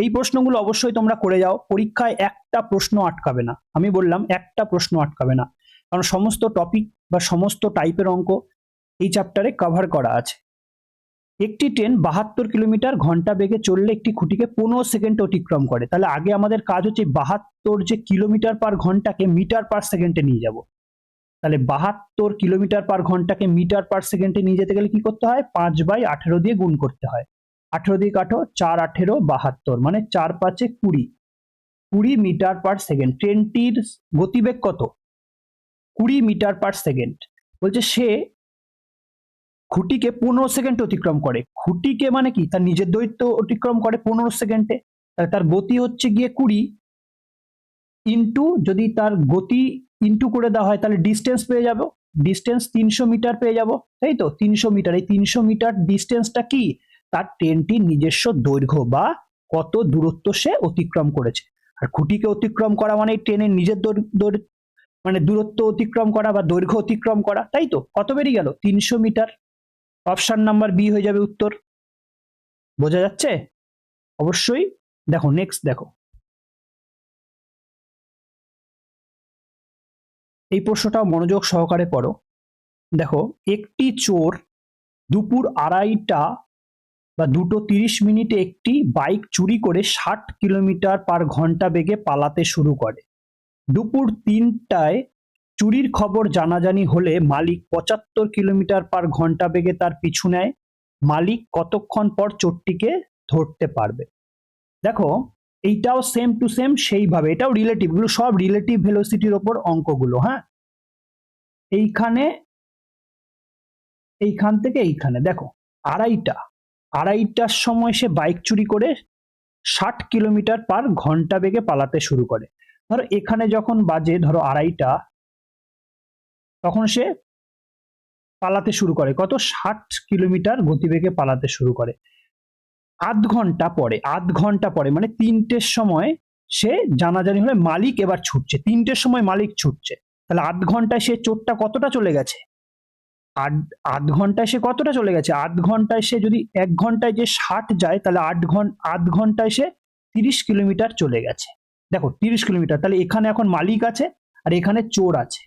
এই প্রশ্নগুলো অবশ্যই তোমরা করে যাও, পরীক্ষায় একটা প্রশ্ন আটকাবে না, আমি বললাম একটা প্রশ্ন আটকাবে না, কারণ সমস্ত টপিক বা সমস্ত টাইপের অঙ্ক এই চ্যাপ্টারে কভার করা আছে। একটি ট্রেন 72 কিলোমিটার ঘন্টা বেগে চললে একটি খুঁটিকে 15 সেকেন্ড অতিক্রম করে। তাহলে আগে আমাদের কাজ হচ্ছে 72 যে কিলোমিটার পার ঘন্টাকে মিটার পার সেকেন্ডে নিয়ে যাব। তাহলে 72 কিলোমিটার পার ঘন্টাকে মিটার পার সেকেন্ডে নিয়ে যেতে গেলে কি করতে হয়? 5/18 দিয়ে গুণ করতে হয়। 18 দিয়ে কাটো, 4 18 72, মানে 4 5 20, 20 মিটার পার সেকেন্ড। ট্রেনটির গতিবেগ কত? 20 মিটার পার সেকেন্ড। বলছে সে খুঁটিকে 15 সেকেন্ড অতিক্রম করে। খুঁটিকে মানে কি? তার নিজের দৈর্ঘ্য অতিক্রম করে 15 সেকেন্ডে। তাহলে তার গতি হচ্ছে গিয়ে 20 ইন্টু, যদি তার গতি ইন্টু করে দেওয়া হয় তাহলে ডিস্টেন্স পেয়ে যাব, ডিস্টেন্স 300 মিটার পেয়ে যাব, তাই তো? 300 মিটার, এই 300 মিটার ডিস্টেন্সটা কি? তার ট্রেনটির নিজস্ব দৈর্ঘ্য বা কত দূরত্ব সে অতিক্রম করেছে। আর খুঁটিকে অতিক্রম করা মানে ট্রেনের নিজের মানে দূরত্ব অতিক্রম করা বা দৈর্ঘ্য অতিক্রম করা, তাই তো? কত বেরিয়ে গেল? 300 মিটার। অপশন নাম্বার বি হয়ে যাবে উত্তর। বোঝা যাচ্ছে? অবশ্যই। দেখো নেক্সট দেখো, এই প্রশ্নটাও মনোযোগ সহকারে পড়ো। দেখো, একটি চোর দুপুর 2:30 বা 2:30 একটি বাইক চুরি করে 60 কিলোমিটার পার ঘন্টা বেগে পালাতে শুরু করে। দুপুর 3টায় চুরির খবর জানাজানি হলে মালিক 75 কিলোমিটার পার ঘন্টা বেগে তার পিছু নেয়। মালিক কতক্ষণ পর চোরটিকে ধরতে পারবে? দেখো, এইটাও সেম টু সেম সেইভাবে, এটাও রিলেটিভ, এগুলো সব রিলেটিভ ভেলোসিটির ওপর অঙ্কগুলো। হ্যাঁ, এইখান থেকে এইখানে দেখো, আড়াইটার সময় সে বাইক চুরি করে 60 কিলোমিটার পার ঘন্টা বেগে পালাতে শুরু করে। ধরো এখানে যখন বাজে ধরো 2:30, তখন সে পালাতে শুরু করে কত? 60 কিলোমিটার গতিবেগে পালাতে শুরু করে। আধ ঘন্টা পরে মানে 3টের সময় সে জানাজানি হলে মালিক এবার ছুটছে, 3টের সময় মালিক ছুটছে, তাহলে আধ ঘন্টায় সে চোরটা কতটা চলে গেছে? আধ ঘন্টায় সে কতটা চলে গেছে? আধ ঘন্টায় সে যদি 1 ঘন্টায় যে 60 যায়, তাহলে আধ ঘন্টায় সে 30 কিলোমিটার চলে গেছে। দেখো 30 কিলোমিটার, তাহলে এখানে এখন মালিক আছে আর এখানে চোর আছে,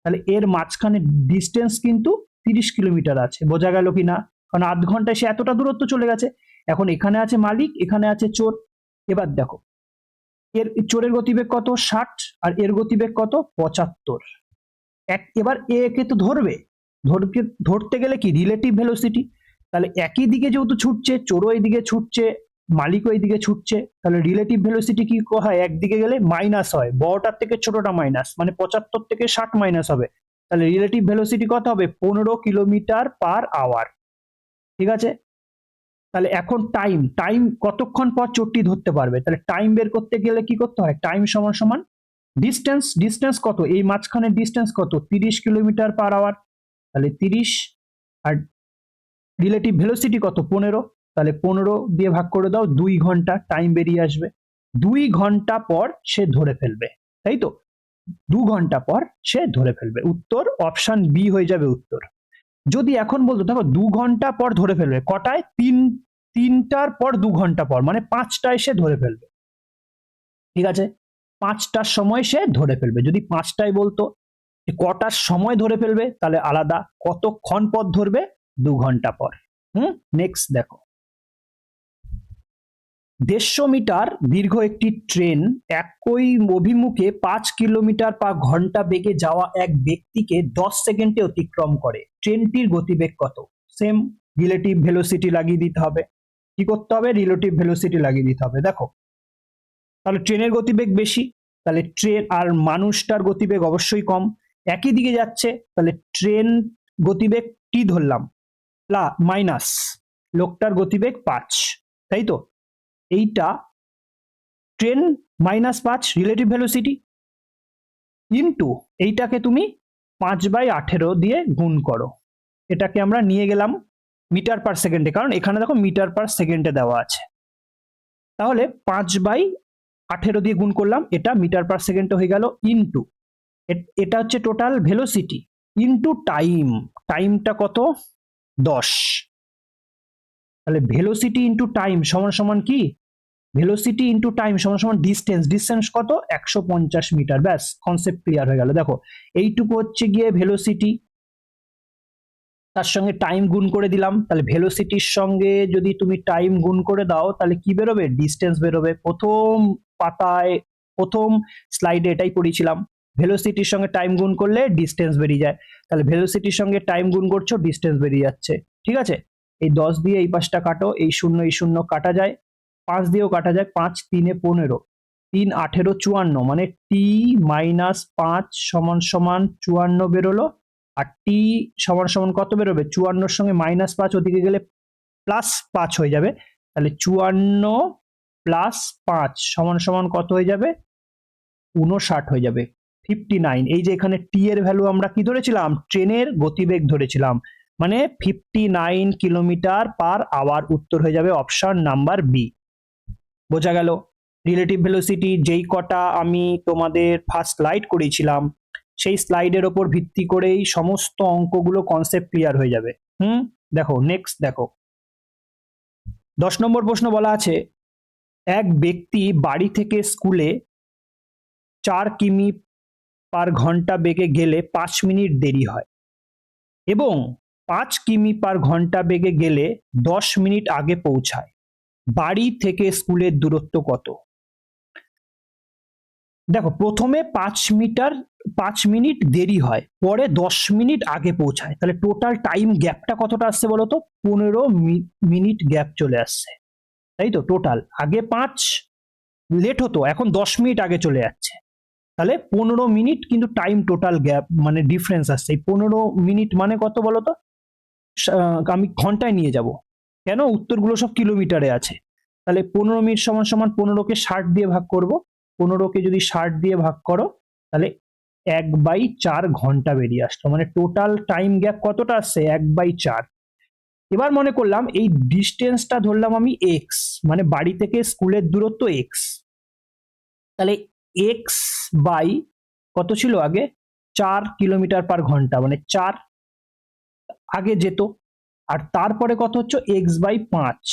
তাহলে এর মাঝখানে ডিস্টেন্স কিন্তু 30 কিলোমিটার আছে। বোঝা গেল কি না? কারণ আধ ঘন্টায় সে এতটা দূরত্ব চলে গেছে। এখন এখানে আছে মালিক, এখানে আছে চোর। এবার দেখো, এর চোরের গতিবেগ কত? 60, আর এর গতিবেগ কত? 75। এবার একে তো ধরতে গেলে কি রিলেটিভ ভেলোসিটি, তাহলে একই দিকে যেহেতু ছুটছে, চোরও এইদিকে ছুটছে, মালিকও এইদিকে ছুটছে, তাহলে রিলেটিভ ভেলোসিটি কি হয়? একদিকে গেলে মাইনাস হয়, বড়টার থেকে ছোটটা মাইনাস, মানে 75 থেকে 60 মাইনাস হবে। তাহলে রিলেটিভ ভেলোসিটি কত হবে? 15 কিলোমিটার পার আওয়ার। ঠিক আছে, তাহলে এখন টাইম কতক্ষণ পর চোরটি ধরতে পারবে? তাহলে টাইম বের করতে গেলে কি করতে হয়? টাইম সমান সমান ডিস্টেন্স ডিস্টেন্স কত, এই মাঝখানের ডিস্টেন্স কত, 30 কিলোমিটার/আওয়ার, তাহলে 30, আর রিলেটিভ ভেলোসিটি কত, 15, তাহলে 15 দিয়ে ভাগ করে দাও, 2 ঘন্টা টাইম বেরিয়ে আসবে। 2 ঘন্টা পর সে ধরে ফেলবে, তাই তো, 2 ঘন্টা পর সে ধরে ফেলবে। উত্তর অপশন বি হয়ে যাবে উত্তর। যদি এখন বলতো দেখো 2 ঘন্টা পর ধরে ফেলবে, কটায়, 3টার পর 2 ঘন্টা পর, মানে 5টায় সে ধরে ফেলবে, ঠিক আছে, 5টার সময় সে ধরে ফেলবে। যদি 5টায় বলতো কটার সময় ধরে ফেলবে, তাহলে আলাদা, কতক্ষণ পর ধরবে, 2 ঘন্টা পর। নেক্সট দেখো, 150 মিটার দীর্ঘ একটি ট্রেন একই অভিমুখে 5 কিলোমিটার/ঘন্টা বেগে যাওয়া এক ব্যক্তিকে 10 সেকেন্ডে অতিক্রম করে। ট্রেনটির গতিবেগ কত? সেম, রিলেটিভ ভেলোসিটি লাগিয়ে দিতে হবে। কি করতে হবে? রিলেটিভ ভেলোসিটি লাগিয়ে দিতে হবে। দেখো, তাহলে ট্রেনের গতিবেগ বেশি, তাহলে ট্রেন আর মানুষটার গতিবেগ অবশ্যই কম, একই দিকে যাচ্ছে, তাহলে ট্রেন গতিবেগ টি ধরলাম, মাইনাস লোকটার গতিবেগ 5, তাই তো, এইটা ট্রেন -5 রিলেটিভ ভেলোসিটি ইন্টু এইটাকে তুমি 5/18 দিয়ে গুণ করো, এটাকে আমরা নিয়ে গেলাম মিটার পার সেকেন্ডে, কারণ এখানে দেখো মিটার পার সেকেন্ডে দেওয়া আছে, তাহলে 5/18 দিয়ে গুণ করলাম, এটা মিটার পার সেকেন্ডে হয়ে গেল, ইন্টু এটা হচ্ছে টোটাল ভেলোসিটি, ইন্টু টাইম, টাইমটা কত, 10, তাহলে ভেলোসিটি ইন্টু টাইম সমান সমান কি, ভেলোসিটি ইন্টু টাইম সমান সমান ডিস্টেন্স, ডিস্টেন্স কত, 150 মিটার। ব্যাস, কনসেপ্ট ক্লিয়ার হয়ে গেল। দেখো, এইটুকু হচ্ছে গিয়ে ভেলোসিটি, তার সঙ্গে টাইম গুণ করে দিলাম, তাহলে ভেলোসিটির সঙ্গে যদি তুমি টাইম গুণ করে দাও, তাহলে কি বেরোবে, ডিস্টেন্স বেরোবে। প্রথম পাতায়, প্রথম স্লাইডে এটাই পড়েছিলাম, ভেলোসিটির সঙ্গে টাইম গুণ করলে ডিস্টেন্স বেরিয়ে যায়, তাহলে ভেলোসিটির সঙ্গে টাইম গুণ করছো, ডিস্টেন্স বেরিয়ে যাচ্ছে, ঠিক আছে। এই 10 দিয়ে এই পাশটা কাটো, এই শূন্য কাটা যায়, 5 দিয়েও কাটা যায়, 5 3 15, 3 18 54, মানে t-5 সমান সমান 54 বেরোলো, আর টি সমান সমান কত বেরোবে, 54 সঙ্গে -5 ওদিকে গেলে +5 হয়ে যাবে, তাহলে 54 + 5 সমান সমান কত হয়ে যাবে, 59 হয়ে যাবে, 59। এই যে এখানে টি এর ভ্যালু আমরা কি ধরেছিলাম, ট্রেনের গতিবেগ ধরেছিলাম, মানে 59 কিলোমিটার/আওয়ার, উত্তর হয়ে যাবে অপশন নাম্বার বি। বোঝা গেল? রিলেটিভ ভেলোসিটি যেই কটা আমি তোমাদের ফার্স্ট স্লাইড করেছিলাম, সেই স্লাইডের ওপর ভিত্তি করেই সমস্ত অঙ্কগুলো কনসেপ্ট ক্লিয়ার হয়ে যাবে। দেখো, নেক্সট দেখো, 10 নম্বর প্রশ্ন বলা আছে, এক ব্যক্তি বাড়ি থেকে স্কুলে 4 কিমি/ঘন্টা বেগে গেলে 5 মিনিট দেরি হয়, এবং 5 কিমি/ঘন্টা বেগে গেলে 10 মিনিট আগে পৌঁছায়। বাড়ি থেকে স্কুলের দূরত্ব কত? দেখো, প্রথমে 5 মিনিট দেরি হয়, পরে 10 মিনিট আগে পৌঁছায়, তাহলে টোটাল টাইম গ্যাপটা কতটা আসছে বলতো, 15 মিনিট গ্যাপ চলে আসছে, তাই তো। টোটাল আগে 5 লেট হতো, এখন 10 মিনিট আগে চলে যাচ্ছে, তাহলে 15 মিনিট কিন্তু টাইম টোটাল গ্যাপ, মানে ডিফারেন্স আসছে। এই 15 মিনিট মানে কত বলতো, আমি ঘন্টায় নিয়ে যাব, কেন, উত্তরগুলো সব কিলোমিটারে আছে, তাহলে 15 মিনিট সমান সমান 15কে 60 দিয়ে ভাগ করব, 15কে যদি 60 দিয়ে ভাগ করো, তাহলে 1/4 ঘন্টা বেরিয়ে আসলো, মানে টোটাল টাইম গ্যাপ কতটা আসছে, 1/4। এবার মনে করলাম এই ডিস্টেন্সটা ধরলাম আমি এক্স, মানে বাড়ি থেকে স্কুলের দূরত্ব এক্স, তাহলে এক্স বাই কত ছিল আগে, 4 কিলোমিটার/ঘন্টা, মানে 4 আগে যেত, আর তারপরে কত হচ্ছে x/5,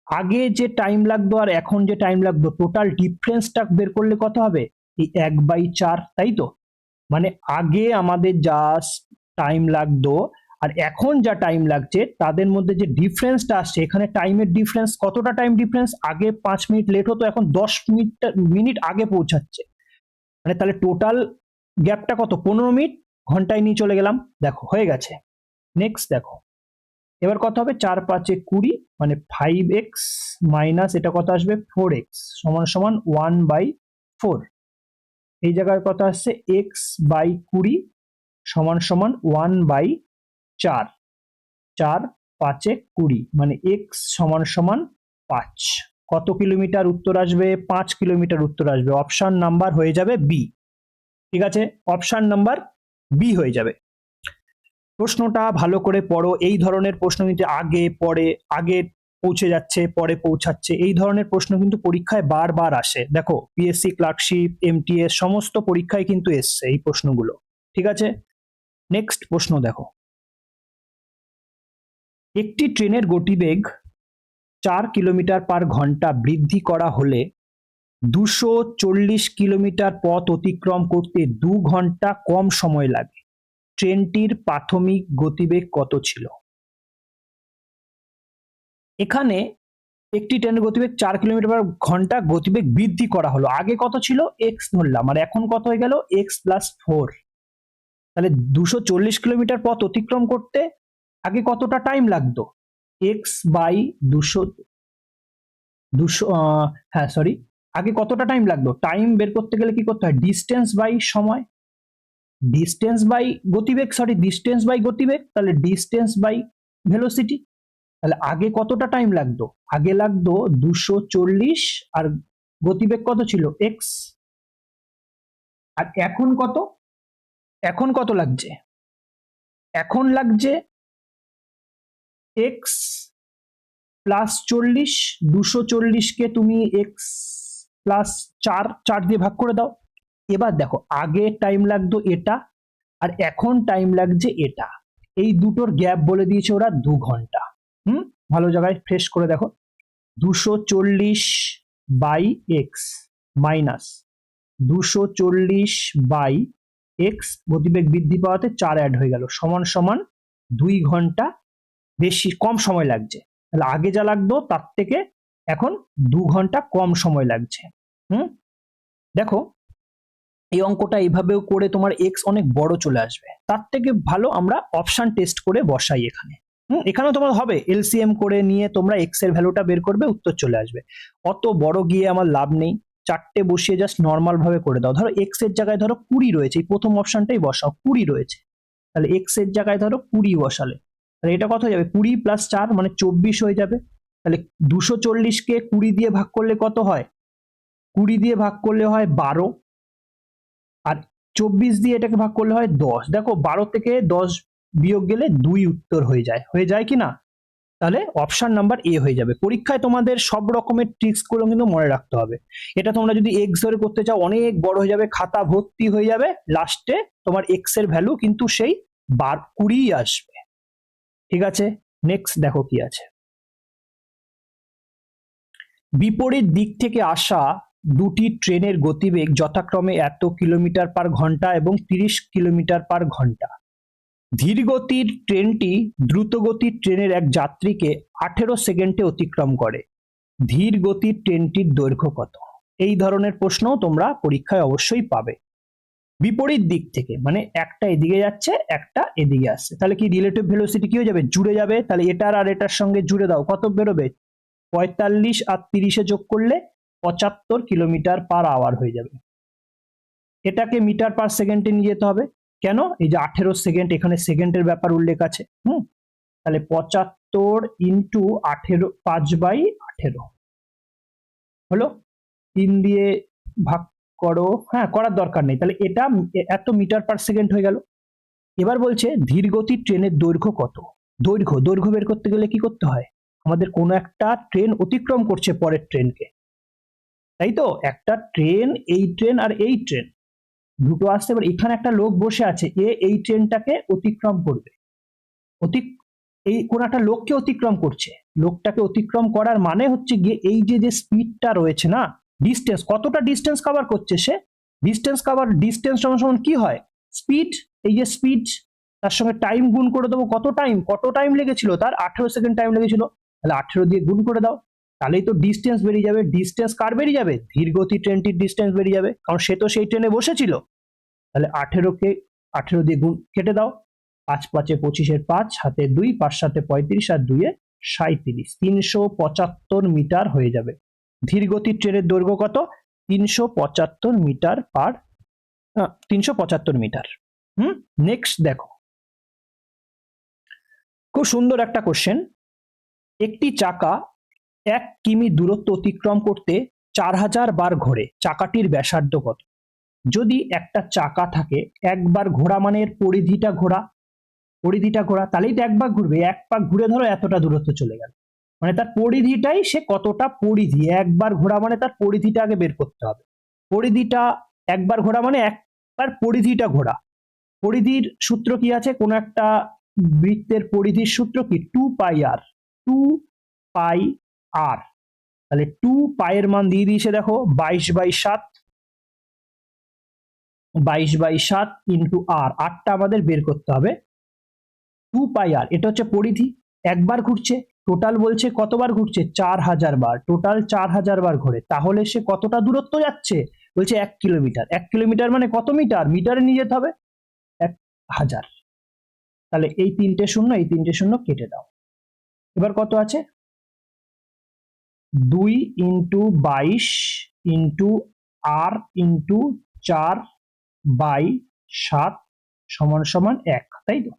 আগে যে টাইম লাগতো আর এখন যে টাইম লাগতো, টোটাল ডিফারেন্সটা বের করলে কত হবে, এই 1/4, তাই তো। মানে আগে আমাদের যা টাইম লাগতো আর এখন যা টাইম লাগছে, তাদের মধ্যে যে ডিফারেন্সটা আসছে, এখানে টাইমের ডিফারেন্স, কতটা টাইম ডিফারেন্স, আগে 5 মিনিট লেট হতো, এখন 10 মিনিট আগে পৌঁছাচ্ছে, মানে তাহলে টোটাল গ্যাপটা কত, 15 মিনিট, ঘন্টায় নিয়ে চলে গেলাম, দেখো হয়ে গেছে। নেক্সট দেখো, এবার কত হবে, 4 5 20, মানে 5x মাইনাস এটা কত আসবে, 4x সমান সমান 1/4, এই জায়গায় কত আসছে, x/20 সমান সমান 1/4, 4 5 20, মানে x সমান সমান 5। কত কিলোমিটার উত্তর আসবে? 5 কিলোমিটার উত্তর আসবে। অপশন নাম্বার হয়ে যাবে বি। ঠিক আছে, অপশন নাম্বার বি হয়ে যাবে। প্রশ্নটা ভালো করে পড়ো। এই ধরনের প্রশ্ন কিন্তু আগে পরে, আগে পৌঁছে যাচ্ছে পরে পৌঁছাচ্ছে, এই ধরনের প্রশ্ন কিন্তু পরীক্ষায় বারবার আসে। দেখো পিএসসি ক্লার্কশিপ, এমটিএস সমস্ত পরীক্ষায় কিন্তু এসছে এই প্রশ্নগুলো। ঠিক আছে, নেক্সট প্রশ্ন দেখো। একটি ট্রেনের গতিবেগ 4 কিলোমিটার/ঘন্টা বৃদ্ধি করা হলে 240 কিলোমিটার পথ অতিক্রম করতে 2 ঘন্টা কম সময় লাগে। ট্রেনটির প্রাথমিক গতিবেগ কত ছিল? এখানে একটি ট্রেনের গতিবেগ 4 কিলোমিটার/ঘন্টা গতিবেগ বৃদ্ধি করা হলো। আগে কত ছিল? এক্স ধরলাম, আর এখন কত হয়ে গেল? x+4। তাহলে 240 কিলোমিটার পথ অতিক্রম করতে আগে কতটা টাইম লাগতো? এক্স বাই 200, হ্যাঁ সরি, আগে কতটা টাইম লাগতো? টাইম বের করতে গেলে কি করতে হয়? ডিস্টেন্স বাই সময়, ডিস্টেন্স বাই গতিবেগ, সরি ডিস্টেন্স বাই গতিবেগ, তাহলে ডিস্টেন্স বাই ভেলোসিটি। তাহলে আগে কতটা টাইম লাগতো? আগে লাগতো 240, আর গতিবেগ কত ছিল? এক্স। আর এখন কত? এখন কত লাগছে? এখন লাগছে এক্স প্লাস 40। 240কে তুমি এক্স প্লাস 4 দিয়ে ভাগ করে দাও। এবার দেখো আগে টাইম লাগতো এটা, আর এখন টাইম লাগছে এটা, এই দুটোর গ্যাপ বলে দিয়েছে ওরা 2 ঘন্টা। ভালো জায়গায় ফ্রেশ করে দেখো। 240 by x minus 240 by x, গতিবেগ বৃদ্ধি পাওয়াতে 4 অ্যাড হয়ে গেল, সমান সমান 2 ঘন্টা বেশি কম সময় লাগছে। তাহলে আগে যা লাগতো তার থেকে এখন 2 ঘন্টা কম সময় লাগছে। দেখো এই অঙ্কটা এইভাবেও করে তোমার এক্স অনেক বড় চলে আসবে। তার থেকে ভালো আমরা অপশন টেস্ট করে বসাই এখানে। এখানেও তোমার হবে এলসিএম করে নিয়ে তোমরা এক্স এর ভ্যালুটা বের করবে, উত্তর চলে আসবে। অত বড় গিয়ে আমার লাভ নেই, 4টে বসিয়ে জাস্ট নর্মাল ভাবে করে দাও। ধরো এক্স এর জায়গায় ধরো 20 রয়েছে, এই প্রথম অপশনটাই বসাও, 20 রয়েছে, তাহলে এক্স এর জায়গায় ধরো 20 বসালে, তাহলে এটা কত হয়ে যাবে? 20 প্লাস 4 মানে 24 হয়ে যাবে। তাহলে 240কে 20 দিয়ে ভাগ করলে কত হয়? 20 দিয়ে ভাগ করলে হয় 12, আর 24 দিয়ে এটাকে ভাগ করলে হয় 10। দেখো 12 থেকে 10 বিয়োগ গেলে 2 উত্তর হয়ে যায়, হয়ে যায় কি না? তাহলে অপশন নাম্বার এ হয়ে যাবে। পরীক্ষায় তোমাদের সব রকমের ট্রিক্স গুলো কিন্তু মনে রাখতে হবে। এটা তোমরা যদি এক্স ধরে করতে চাও অনেক বড় হয়ে যাবে, খাতা ভর্তি হয়ে যাবে, লাস্টে তোমার এক্স এর ভ্যালু কিন্তু সেই 20 আসবে। ঠিক আছে, নেক্সট দেখো কি আছে। বিপরীত দিক থেকে আসা দুটি ট্রেনের গতিবেগ যথাক্রমে এত কিলোমিটার/ঘন্টা এবং 30 কিলোমিটার/ঘন্টা। ধীরগতির ট্রেনটি দ্রুতগতির ট্রেনের এক যাত্রীকে 18 সেকেন্ডে অতিক্রম করে। ধীর গতির ট্রেনটির দৈর্ঘ্য কত? এই ধরনের প্রশ্ন তোমরা পরীক্ষায় অবশ্যই পাবে। বিপরীত দিক থেকে মানে একটা এদিকে যাচ্ছে, একটা এদিকে আসছে, তাহলে কি রিলেটিভ ভেলোসিটি কি হয়ে যাবে? জুড়ে যাবে। তাহলে এটার আর এটার সঙ্গে জুড়ে দাও, কত বেরোবে? 45 আর 30-এ যোগ করলে 75 কিলোমিটার/আওয়ার হয়ে যাবে। এটাকে মিটার পার সেকেন্ডে নিয়ে যেতে হবে। কেন? এই যে 18 সেকেন্ড, এখানে সেকেন্ডের ব্যাপার উল্লেখ আছে। তাহলে 75 ইন্টু 18, 5/18 হলো। 3 দিয়ে ভাগ করো, হ্যাঁ করার দরকার নেই, তাহলে এটা এত মিটার পার সেকেন্ড হয়ে গেল। এবার বলছে ধীরগতির ট্রেনের দৈর্ঘ্য কত? দৈর্ঘ্য বের করতে গেলে কি করতে হয়? আমাদের কোনো একটা ট্রেন অতিক্রম করছে পরের ট্রেনকে, তাই তো? একটা ট্রেন, এই ট্রেন আর এই ট্রেন দুটো আসছে, এবার এখানে একটা লোক বসে আছে, এই ট্রেনটাকে অতিক্রম করবে। এই কোন একটা লোককে অতিক্রম করছে, লোকটাকে অতিক্রম করার মানে হচ্ছে গিয়ে এই যে স্পিডটা রয়েছে না, ডিস্টেন্স, কতটা ডিস্টেন্স কভার করছে সে। ডিস্টেন্স সমান কি হয়? স্পিড। এই যে স্পিড, তার সঙ্গে টাইম গুণ করে দেবো। কত টাইম লেগেছিল তার? 18 সেকেন্ড টাইম লেগেছিল, তাহলে 18 দিয়ে গুণ করে দাও, তাহলেই তো ডিস্টেন্স বেরিয়ে যাবে। ডিস্টেন্স কার বেরিয়ে যাবে? ধীরগতি ট্রেনটির ডিস্টেন্স বেরিয়ে যাবে, কারণ সে তো সেই ট্রেনে বসেছিল। তাহলে 18কে 18 দিয়ে গুণ কেটে দাও, 5 5 25, 5 হাতে 2, 5 7 35 আর 2 37, 375 মিটার হয়ে যাবে। ধীরগতির ট্রেনের দৈর্ঘ্য কত? 375 মিটার 375 মিটার। নেক্সট দেখো, খুব সুন্দর একটা কোশ্চেন। একটি চাকা 1 কিমি দূরত্ব অতিক্রম করতে 4000 বার ঘোরে, চাকাটির ব্যাসার্ধ কত? যদি একটা চাকা থাকে, একবার ঘোরা মানে এর পরিধিটা ঘোরা তাহলেই তো একবার ঘুরবে, এক পাক ঘুরে ধরো এতটা দূরত্ব চলে গেল, মানে তার পরিধিটাই সে কতটা পরিধি, একবার ঘোরা মানে তার পরিধিটা আগে বের করতে হবে। পরিধিটা একবার ঘোরা মানে একবার পরিধিটা ঘোরা। পরিধির সূত্র কি আছে? কোন একটা বৃত্তের পরিধির সূত্র কি? 2 পাই আর। 2 পাই আর, তাহলে 2 পাই এর মান দিয়ে দিয়েছে দেখো 22/7, 22/7 ইন্টু আর, আরটা আমাদের বের করতে হবে। 2 পাই আর এটা হচ্ছে পরিধি, একবার ঘুরছে। টোটাল বলছে কতবার ঘুরছে? 4000 বার। টোটাল 4000 বার ঘোরে, তাহলে সে কতটা দূরত্ব যাচ্ছে? বলছে 1 কিলোমিটার। 1 কিলোমিটার মানে কত মিটার? মিটারে নিয়ে যেতে হবে 1000। তাহলে এই 3টে শূন্য, এই 3টে শূন্য কেটে দাও। এবার কত আছে? 2 ইন্টু 22 ইন্টু আর ইন্টু 4/7 সমান সমান 1, তাই তো?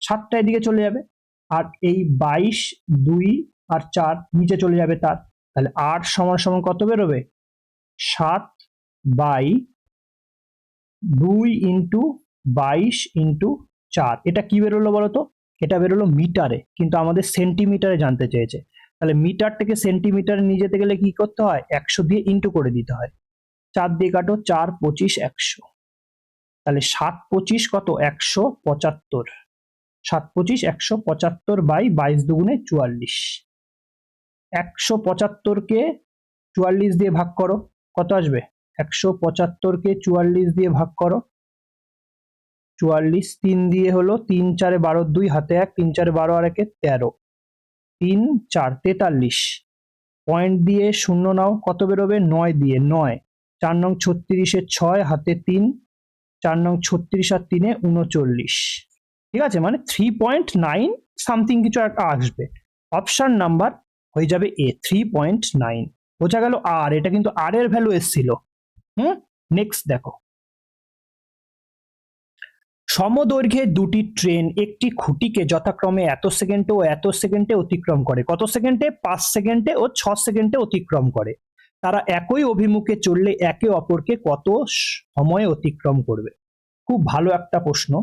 7টা এদিকে চলে যাবে, আর এই 22, 2 আর 4 নিচে চলে যাবে তার, তাহলে 8 সমান সমান কত বেরোবে? 7/2 ইন্টু 22 ইন্টু 4। এটা কি বেরোলো বলতো? এটা বেরোলো মিটারে, কিন্তু আমাদের সেন্টিমিটারে জানতে চেয়েছে। তাহলে মিটার থেকে সেন্টিমিটারে নিয়ে যেতে গেলে কি করতে হয়? 100 দিয়ে ইন্টু করে দিতে হয়। 4 দিয়ে কাটো, 4 25 100, তাহলে 7 25 কত? 175। 7 25 175 বাই 22 দুগুণে 44। 175কে 44 দিয়ে ভাগ করো, কত আসবে? 175কে 44 দিয়ে ভাগ করো, 44 3 দিয়ে হলো, 3 4 12, 2 হাতে 1, 3 4 12 আর 1 13, 3 4 43। পয়েন্ট দিয়ে শূন্য নাও, কত বেরোবে? 9 দিয়ে 9, 4 নং 36 6 হাতে 3, 4 নং 36 আর 3 39। ঠিক আছে, মানে 3.9 সামথিং কিছু একটা আসবে। অপশন নাম্বার হয়ে যাবে এ, 3.9। বোঝা গেল? আর এটা কিন্তু আর এর ভ্যালু এসেছিল। নেক্সট দেখো, সমদৈর্ঘ্যে দুটি ট্রেন একটি খুঁটিকে যথাক্রমে এত সেকেন্ডে ও এত সেকেন্ডে অতিক্রম করে। কত সেকেন্ডে? 5 সেকেন্ডে ও 6 সেকেন্ডে অতিক্রম করে। তারা একই অভিমুখে চললে একে অপরকে কত সময়ে অতিক্রম করবে? খুব ভালো একটা প্রশ্ন।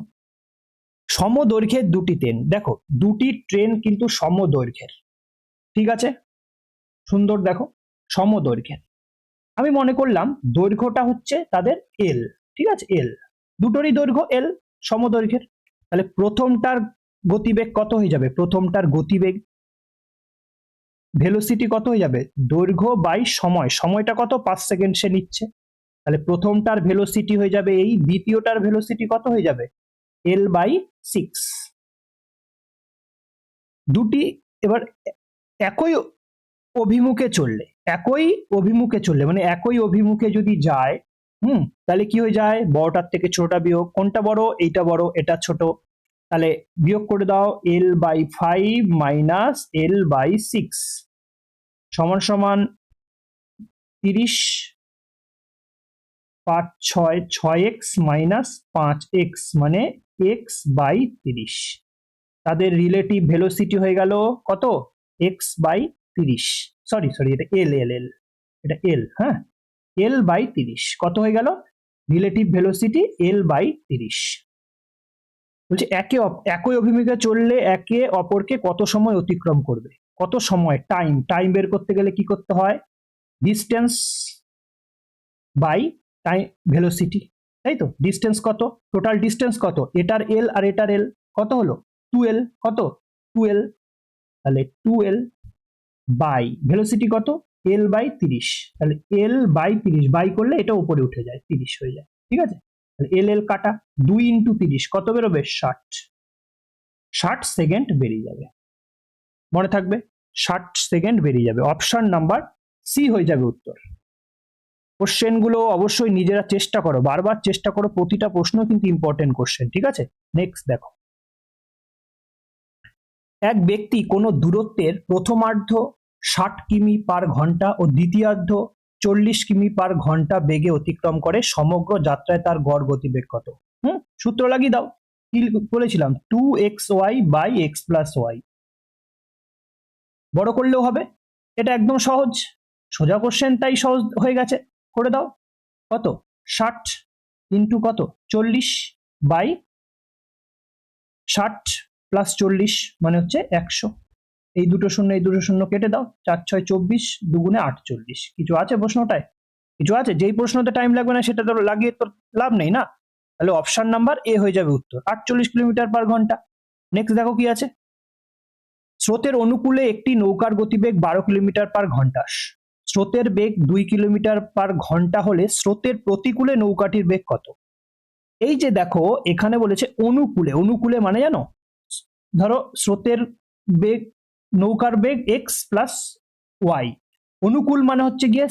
সমদৈর্ঘ্যের দুটি ট্রেন, দেখো দুটি ট্রেন কিন্তু সমদৈর্ঘ্যের, ঠিক আছে? সুন্দর, দেখো সমদৈর্ঘ্যের। আমি মনে করলাম দৈর্ঘ্যটা হচ্ছে তাদের এল, ঠিক আছে? এল, দুটোরই দৈর্ঘ্য এল, সমদৈর্ঘ্যের। তাহলে প্রথমটার গতিবেগ কত হয়ে যাবে? প্রথমটার গতিবেগ ভেলোসিটি কত হয়ে যাবে? দৈর্ঘ্য বাই সময়, সময়টা কত? 5 সেকেন্ড সে নিচ্ছে, তাহলে প্রথমটার ভেলোসিটি হয়ে যাবে এই, দ্বিতীয়টার ভেলোসিটি কত হয়ে যাবে? L/6। দুটি এবার একই অভিমুখে চললে মানে একই অভিমুখে যদি যায়, তাহলে কি হয়ে যায়? বড়টার থেকে ছোটটা বিয়োগ, কোনটা বড়? এইটা বড়, এটা ছোট, তাহলে বিয়োগ করে দাও। L/5 মাইনাস L/6 সমান সমান 30, 5 6 6x মাইনাস 5x মানে x/30। তাদের রিলেটিভ ভেলোসিটি হয়ে গেল কত? x/30। সরি এটা এল, এটা এল, হ্যাঁ, L/30 কত হয়ে গেল? Relative velocity L/30। বলছে একই অভিমুখে চললে একে অপরকে কত সময় অতিক্রম করবে? কত সময়? টাইম বের করতে গেলে কি করতে হয়? ডিস্টেন্স বাই টাইম ভেলোসিটি, তাই তো? ডিস্টেন্স কত? টোটাল ডিস্টেন্স কত? এটার এল আর এটার এল কত হলো? 2l। কত? 2l। তাহলে 2l বাই ভেলোসিটি কত? L/30। তাহলে L/30 বাই করলে এটা উপরে উঠে যায়, 30 হয়ে যায়, ঠিক আছে? তাহলে L কাটা, 2 ইন্টু 30 কত বেরোবে? 60 সেকেন্ড বেরিয়ে যাবে, মনে থাকবে 60 সেকেন্ড বেরিয়ে যাবে। অপশন নাম্বার সি হয়ে যাবে উত্তর। কোশ্চেন গুলো অবশ্যই নিজেরা চেষ্টা করো, বারবার চেষ্টা করো, প্রতিটা প্রশ্ন কিন্তু ইম্পর্টেন্ট কোশ্চেন, ঠিক আছে? নেক্সট দেখো, এক ব্যক্তি কোনো দূরত্বের প্রথমার্ধ 60 কিমি পার ঘন্টা ও দ্বিতীয়ার্ধ 40 কিমি পার ঘন্টা বেগে অতিক্রম করে, সমগ্র যাত্রায় তার গড় গতিবেগ কত? সূত্র লাগিয়ে দাও। কি বলেছিলাম? 2xy by x plus Y. বড় করলেও হবে, এটা একদম সহজ, সোজা কোশ্চেন, তাই সহজ হয়ে গেছে। করে দাও। কত? 60 ইন্টু কত? 40 বাই 60 প্লাস 40 মানে হচ্ছে 100। এই দুটো শূন্য কেটে দাও, 4 6 24, দুগুণে 48। কিছু আছে প্রশ্নটায়? কিছু আছে? যেই প্রশ্নতে টাইম লাগবে না সেটা তো লাগিয়ে তো লাভ নেই না। তাহলে অপশন নাম্বার এ হয়ে যাবে উত্তর, 48 কিলোমিটার পার ঘন্টা। নেক্সট দেখো কি আছে। স্রোতের অনুকূলে একটি নৌকার গতিবেগ 12 কিলোমিটার পার ঘন্টা। স্রোতের বেগ 2 কিলোমিটার পার ঘন্টা হলে স্রোতের প্রতিকূলে নৌকাটির বেগ কত? এই যে দেখো এখানে বলেছে অনুকূলে, অনুকূলে মানে জানো, ধরো স্রোতের বেগ, নৌকার বেগ এক্স প্লাস ওয়াই, অনুকূল মানে হচ্ছে গিয়ে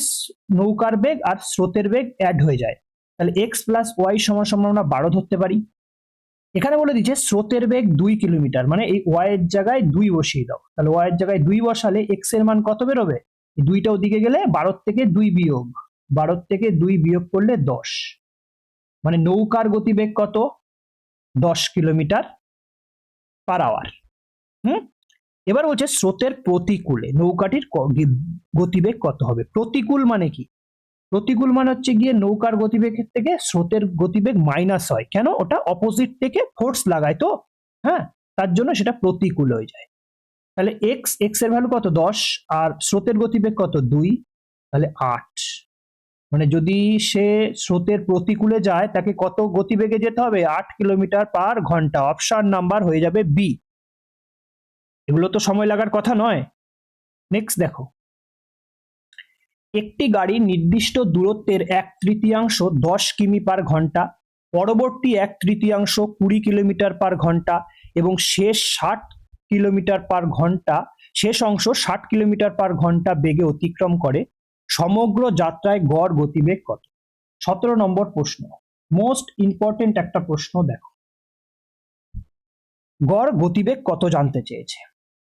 নৌকার বেগ আর স্রোতের বেগ অ্যাড হয়ে যায়, তাহলে এক্স প্লাস ওয়াই সমান সমান আমরা 12 ধরতে পারি। এখানে বলে দিচ্ছে স্রোতের বেগ 2 কিলোমিটার, মানে এই ওয়াই এর জায়গায় 2 বসিয়ে দাও, তাহলে ওয়াই এর জায়গায় 2 বসালে এক্স এর মান কত বেরোবে? দুইটা ওদিকে গেলে 12 থেকে 2 বিয়োগ, 12 থেকে 2 বিয়োগ করলে 10, মানে নৌকার গতিবেগ কত? 10 কিলোমিটার পার আওয়ার। হুম, এবার বলছে স্রোতের প্রতিকূলে নৌকাটির গতিবেগ কত হবে? প্রতিকূল মানে কি? প্রতিকূল মানে হচ্ছে গিয়ে নৌকার গতিবেগের থেকে স্রোতের গতিবেগ মাইনাস হয়, কেন? ওটা অপোজিট থেকে ফোর্স লাগায় তো, হ্যাঁ, তার জন্য সেটা প্রতিকূল হয়ে যায়। তাহলে এক্স, এক্স এর ভ্যালু কত? 10, আর স্রোতের গতিবেগ কত? 2, তাহলে 8। মানে যদি সে স্রোতের প্রতিকূলে যায় তাকে কত গতিবেগে যেতে হবে? 8 কিলোমিটার পার ঘন্টা। অপশন নাম্বার হয়ে যাবে বি। এগুলো তো সময় লাগার কথা নয়। নেক্সট দেখো, একটি গাড়ি নির্দিষ্ট দূরত্বের 1/3 10 কিমি পার ঘন্টা, পরবর্তী 1/3 20 কিলোমিটার পার ঘন্টা এবং শেষ 60 কিলোমিটার পার ঘন্টা, শেষ অংশ 60 কিলোমিটার পার ঘন্টা বেগে অতিক্রম করে, সমগ্র যাত্রায় গড় গতিবেগ কত? 17 নম্বর প্রশ্ন, মোস্ট ইম্পর্টেন্ট একটা প্রশ্ন। দেখো গড় গতিবেগ কত জানতে চেয়েছে।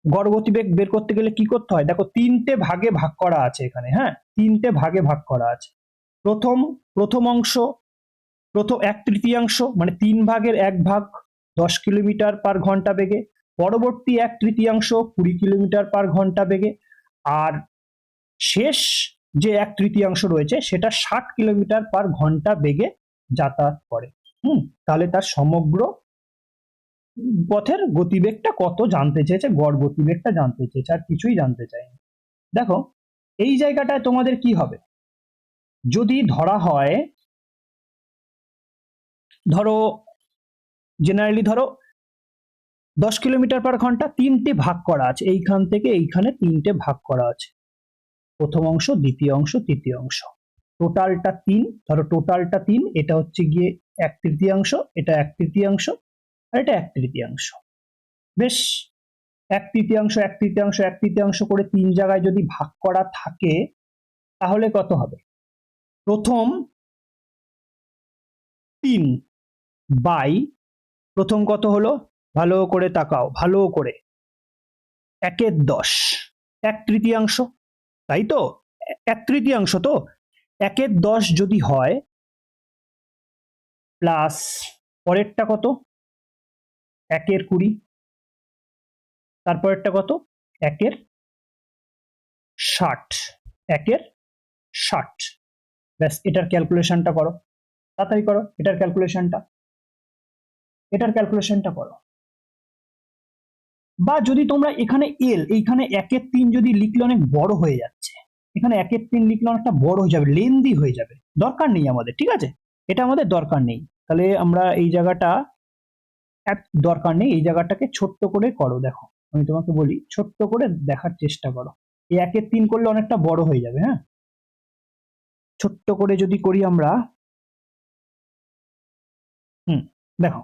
গড় গতিবেগ বের করতে গেলে কি করতে হয়? দেখো তিনটে ভাগে ভাগ করা আছে এখানে, হ্যাঁ, তিনটে ভাগে ভাগ করা আছে। প্রথম অংশ, প্রথম 1/3 মানে 3 ভাগের 1 ভাগ 10 কিলোমিটার পার ঘন্টা বেগে, পরবর্তী 1/3 20 কিলোমিটার পার ঘন্টা বেগে, আর শেষ যে 1/3 রয়েছে সেটা 60 কিলোমিটার পার ঘন্টা বেগে যাতায়াত করে। তাহলে তার সমগ্র পথের গতিবেগটা কত জানতে চেয়েছে, গড় গতিবেগটা জানতে চেয়েছে, আর কিছুই জানতে চায়নি। দেখো এই জায়গাটায় তোমাদের কি হবে, যদি ধরা হয়, ধরো জেনারেলি ধরো 10 কিলোমিটার পার ঘন্টা, তিনটে ভাগ করা আছে, এইখান থেকে এইখানে তিনটে ভাগ করা আছে, প্রথম অংশ, দ্বিতীয় অংশ, তৃতীয় অংশ, টোটালটা 3। ধরো টোটালটা 3, এটা হচ্ছে গিয়ে 1/3, এটা 1/3, আর এটা 1/3। বেশ, 1/3, 1/3, 1/3 করে 3 জায়গায় যদি ভাগ করা থাকে তাহলে কত হবে? প্রথম 3 বাই, প্রথম কত হলো? ভালো করে তাকাও, ভালো করে, 1/10, 1/3, তাই তো, 1/3 তো, 1/10 যদি হয়, প্লাস পরেরটা কত? 1/20, তারপরেরটা কত? 1/60, 1/60। ব্যাস, এটার ক্যালকুলেশনটা করো, তাড়াতাড়ি করো এটার ক্যালকুলেশনটা, এটার ক্যালকুলেশনটা করো। বা যদি তোমরা এখানে এল, এইখানে 1/3 যদি লিখলে অনেক বড় হয়ে যাচ্ছে, এখানে 1/3 লিখলে অনেকটা বড় হয়ে যাবে, লেন্দি হয়ে যাবে, দরকার নেই আমাদের, ঠিক আছে, এটা আমাদের দরকার নেই। তাহলে আমরা এই জায়গাটা দরকার নেই, এই জায়গাটাকে ছোট্ট করে করো। দেখো আমি তোমাকে বলি, ছোট্ট করে দেখার চেষ্টা করো, এই 1/3 করলে অনেকটা বড় হয়ে যাবে, হ্যাঁ, ছোট্ট করে যদি করি আমরা। দেখো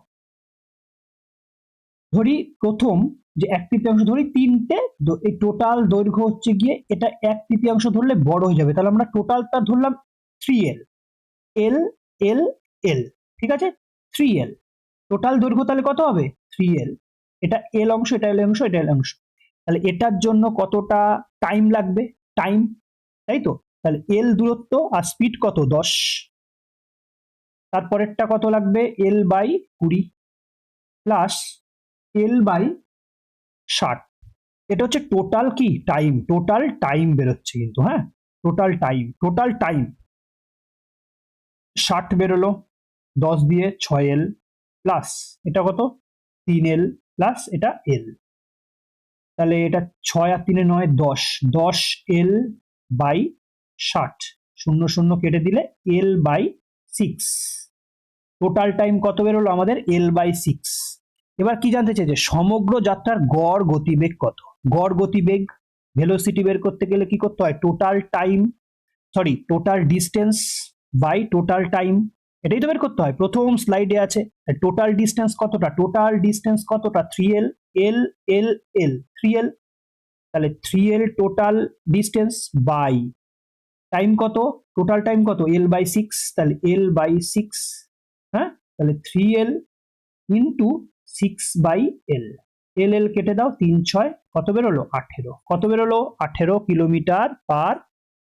ধরি প্রথম যে 1/3 ধরি, তিনটে, এই টোটাল দৈর্ঘ্য হচ্ছে গিয়ে, এটা 1/3 ধরলে বড় হয়ে যাবে, তাহলে আমরা টোটালটা ধরলাম 3L, এল এল এল, ঠিক আছে, 3L টোটাল দৈর্ঘ্য, তাহলে কত হবে? 3L, এটা এল অংশ, এটা এল অংশ, এটা এল অংশ, তাহলে এটার জন্য কতটা টাইম লাগবে? টাইম, তাই তো, তাহলে এল দূরত্ব আর স্পিড কত? 10, তারপরেরটা কত লাগবে? L by 20 plus L by 60, এটা হচ্ছে টোটাল কি টাইম, টোটাল টাইম বেরোচ্ছে কিন্তু, হ্যাঁ টোটাল টাইম 60 বেরোলো 10 দিয়ে 6L প্লাস এটা কত 3L প্লাস এটা L, তাহলে এটা 6 আর 3 9 10L বাই 60, 0 0 কেটে দিলে L বাই 6, টোটাল টাইম কত বেরোলো আমাদের L বাই 6। এবার কি জানতে চাইছে সমগ্র যাত্রার গড় গতিবেগ কত। গড় গতিবেগ ভেলোসিটি বের করতে গেলে কি করতে হয় total time total distance by total time, এটাই তো বের করতে হয়। প্রথম স্লাইডে আছে টোটাল ডিস্টেন্স কতটা, 3L, L L L 3L, তাহলে 3L total distance by time কত, টোটাল টাইম কত L বাই 6, তাহলে L বাই 6, হ্যাঁ তাহলে 3L into 6 by L, L কেটে দাও 3 6 কত বেরোলো 18, কত বেরোলো 18 কিলোমিটার পার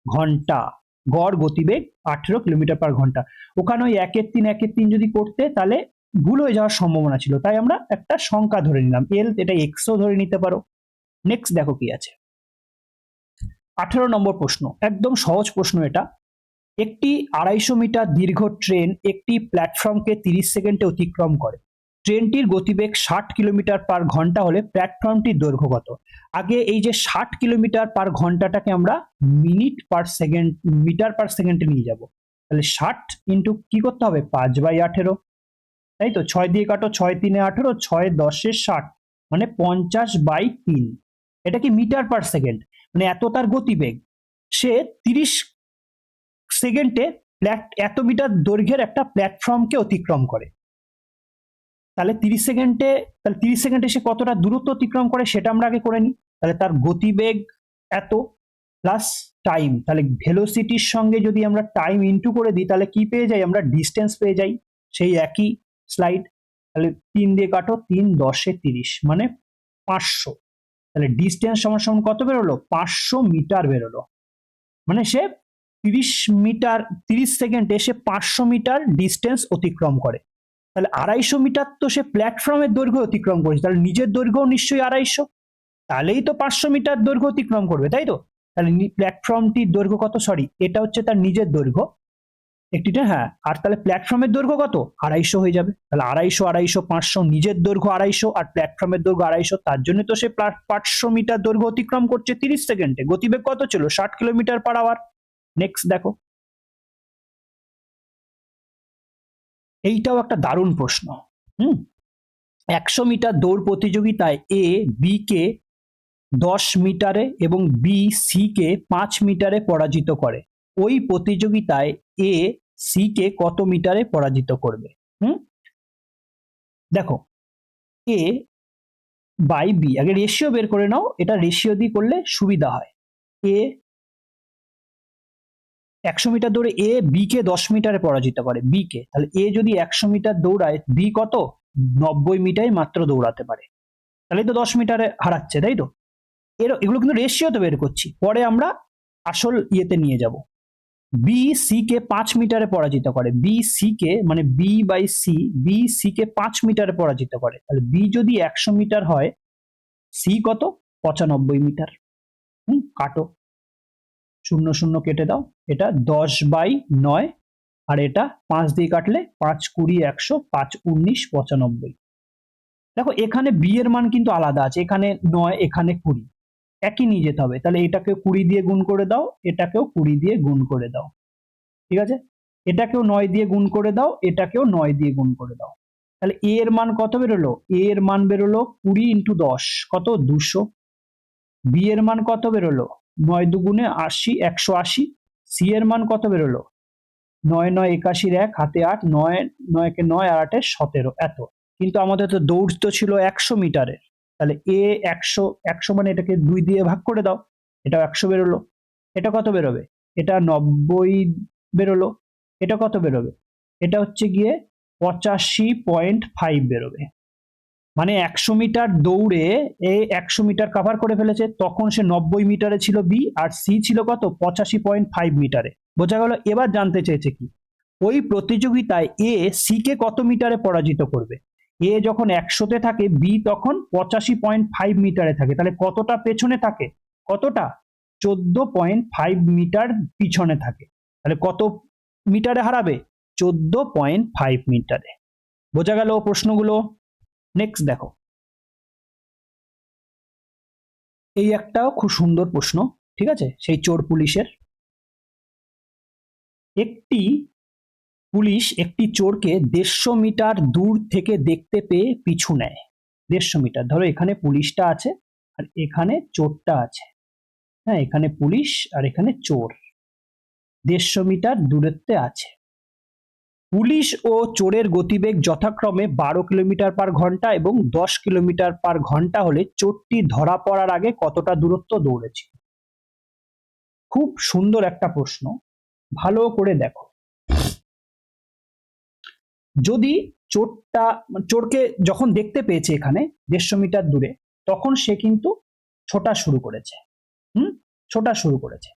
ঘন্টা, গড় গতিবেগ 18 কিলোমিটার পার ঘন্টা। ওখানে ওই 1-3 যদি করতে তাহলে ভুল হয়ে যাওয়ার সম্ভাবনা ছিল, তাই আমরা একটা সংখ্যা ধরে নিলাম L, এটা Xও ধরে নিতে পারো। নেক্সট দেখো কি আছে 18 নম্বর প্রশ্ন, একদম সহজ প্রশ্ন এটা। একটি 250 মিটার দীর্ঘ ট্রেন একটি প্ল্যাটফর্মকে 30 সেকেন্ডে অতিক্রম করে। ট্রেনটির গতিবেগ 60 কিলোমিটার পার ঘন্টা হলে প্ল্যাটফর্মটির দৈর্ঘ্য কত। আগে এই যে 60 কিলোমিটার পার ঘন্টাটাকে আমরা মিটার পার সেকেন্ডে নিয়ে যাব, তাহলে 60 ইন্টু কি করতে হবে 5/18, তাই তো 6 দিয়ে কাটো 6 3 18, 6 10 60, মানে 50/3, এটা কি মিটার পার সেকেন্ড, মানে এত তার গতিবেগ, সে 30 সেকেন্ডে এত মিটার দৈর্ঘ্যের একটা প্ল্যাটফর্মকে অতিক্রম করে। তাহলে 30 সেকেন্ডে সে কতটা দূরত্ব অতিক্রম করে সেটা আমরা আগে করে নিই। তাহলে তার গতিবেগ এত প্লাস টাইম, তাহলে ভেলোসিটির সঙ্গে যদি আমরা টাইম ইনটু করে দিই তাহলে কি পেয়ে যাই আমরা ডিস্টেন্স পেয়ে যাই, সেই একই স্লাইড। তাহলে 3 দিয়ে কাটো 3 10 30, মানে 500, তাহলে ডিস্টেন্স সমান সমান কত বেরোলো 500 মিটার বেরোলো, মানে সে 30 সেকেন্ডে সে 500 মিটার ডিস্টেন্স অতিক্রম করে। তাহলে 250 মিটার তো সে প্ল্যাটফর্মের দৈর্ঘ্য অতিক্রম করেছে, তাহলে নিজের দৈর্ঘ্য নিশ্চয়ই 250, তাহলেই তো 500 মিটার দৈর্ঘ্য অতিক্রম করবে, তাই তো। তাহলে প্ল্যাটফর্মটির দৈর্ঘ্য কত, এটা হচ্ছে তার নিজের দৈর্ঘ্য একটিটা, হ্যাঁ, আর তাহলে প্ল্যাটফর্মের দৈর্ঘ্য কত 250 হয়ে যাবে, তাহলে 250 500, নিজের দৈর্ঘ্য 250 আর প্ল্যাটফর্মের দৈর্ঘ্য 250, তার জন্য তো সে 500 মিটার দৈর্ঘ্য অতিক্রম করছে 30 সেকেন্ডে, গতিবেগ কত ছিল 60 কিলোমিটার পার আওয়ার। নেক্সট দেখো, এইটাও একটা দারুণ প্রশ্ন। 100 মিটার দৌড় প্রতিযোগিতায় এ বি কে 10 মিটারে এবং বি সি কে 5 মিটারে পরাজিত করে। ওই প্রতিযোগিতায় এ সি কে কত মিটারে পরাজিত করবে। দেখো এ বাই বি, আগে রেশিও বের করে নাও, এটা রেশিও দিয়ে করলে সুবিধা হয়। এ 100 মিটার দৌড়ে এ বি কে 10 মিটারে পরাজিত করে বি কে, তাহলে এ যদি 100 মিটার দৌড়ায় বি কত 90 মিটারে মাত্র দৌড়াতে পারে, তাহলে তো 10 মিটারে হারাচ্ছে, তাই তো। এগুলো কিন্তু রেশিওতে বের করছি, পরে আমরা আসল ইয়েতে নিয়ে যাব। বি সি কে 5 মিটারে পরাজিত করে, বি সি কে মানে B by C, B C K 5 মিটারে পরাজিত করে, তাহলে বি যদি 100 মিটার হয় সি কত 95 মিটার। কাটো 0 0 কেটে দাও, এটা 10/9, আর এটা 5 দিয়ে কাটলে 5 20 100, 5 19 95। দেখো এখানে বি এর মান কিন্তু আলাদা আছে, এখানে 9 এখানে 20, একই নিয়ে যেতে হবে, তাহলে এটাকে 20 দিয়ে গুণ করে দাও, এটাকেও 20 দিয়ে গুণ করে দাও, ঠিক আছে। এটাকেও 9 দিয়ে গুণ করে দাও, এটাকেও 9 দিয়ে গুণ করে দাও, তাহলে এ এর মান কত বেরোলো, এ এর মান বেরোলো 20 × 10 কত 200, বি এর মান কত বেরোলো 9 2 80 180, সি এর মান কত বেরোলো 9 9 81 1 হাতে 8, 9 9 কে 9 আর 8 17, এত। কিন্তু আমাদের তো দৌড় তো ছিল 100 মিটারের, তাহলে এ 100 মানে এটাকে 2 দিয়ে ভাগ করে দাও, এটাও 100 বেরোলো, এটা কত বেরোবে, এটা 90 বেরোলো, এটা কত বেরোবে, এটা হচ্ছে গিয়ে 85.5 বেরোবে। মানে 100 মিটার দৌড়ে এ 100 মিটার কভার করে ফেলেছে, তখন সে 90 মিটারে ছিল বি, আর সি ছিল কত 85.5 মিটারে। বোঝা গেল। এবার জানতে চেয়েছে কি ওই প্রতিযোগিতায় এ সি কে কত মিটারে পরাজিত করবে। এ যখন 100-তে থাকে, বি তখন 85.5 মিটারে থাকে। তাহলে কতটা পেছনে থাকে? কতটা? 14.5 মিটার পিছনে থাকে। তাহলে কত মিটারে হারাবে? 14.5 মিটারে। বোঝা গেল প্রশ্নগুলো? নেক্সট দেখো, এই একটাও খুব সুন্দর প্রশ্ন, ঠিক আছে, সেই চোর পুলিশের। একটি পুলিশ একটি চোরকে 150 মিটার দূর থেকে দেখতে পেয়ে পিছু নেয়। 150 মিটার, ধরো এখানে পুলিশটা আছে আর এখানে চোরটা আছে। হ্যাঁ, এখানে পুলিশ আর এখানে চোর 150 মিটার দূরত্বে আছে। পুলিশ ও চোরের গতিবেগ যথাক্রমে 12 কিলোমিটার পার ঘন্টা এবং 10 কিলোমিটার পার ঘন্টা হলে চোরটি ধরা পড়ার আগে কতটা দূরত্ব দৌড়েছে? খুব সুন্দর একটা প্রশ্ন, ভালো করে দেখো। যদি চোরকে যখন দেখতে পেয়েছে এখানে 150 মিটার দূরে, তখন সে কিন্তু ছোটা শুরু করেছে। ছোটা শুরু করেছে।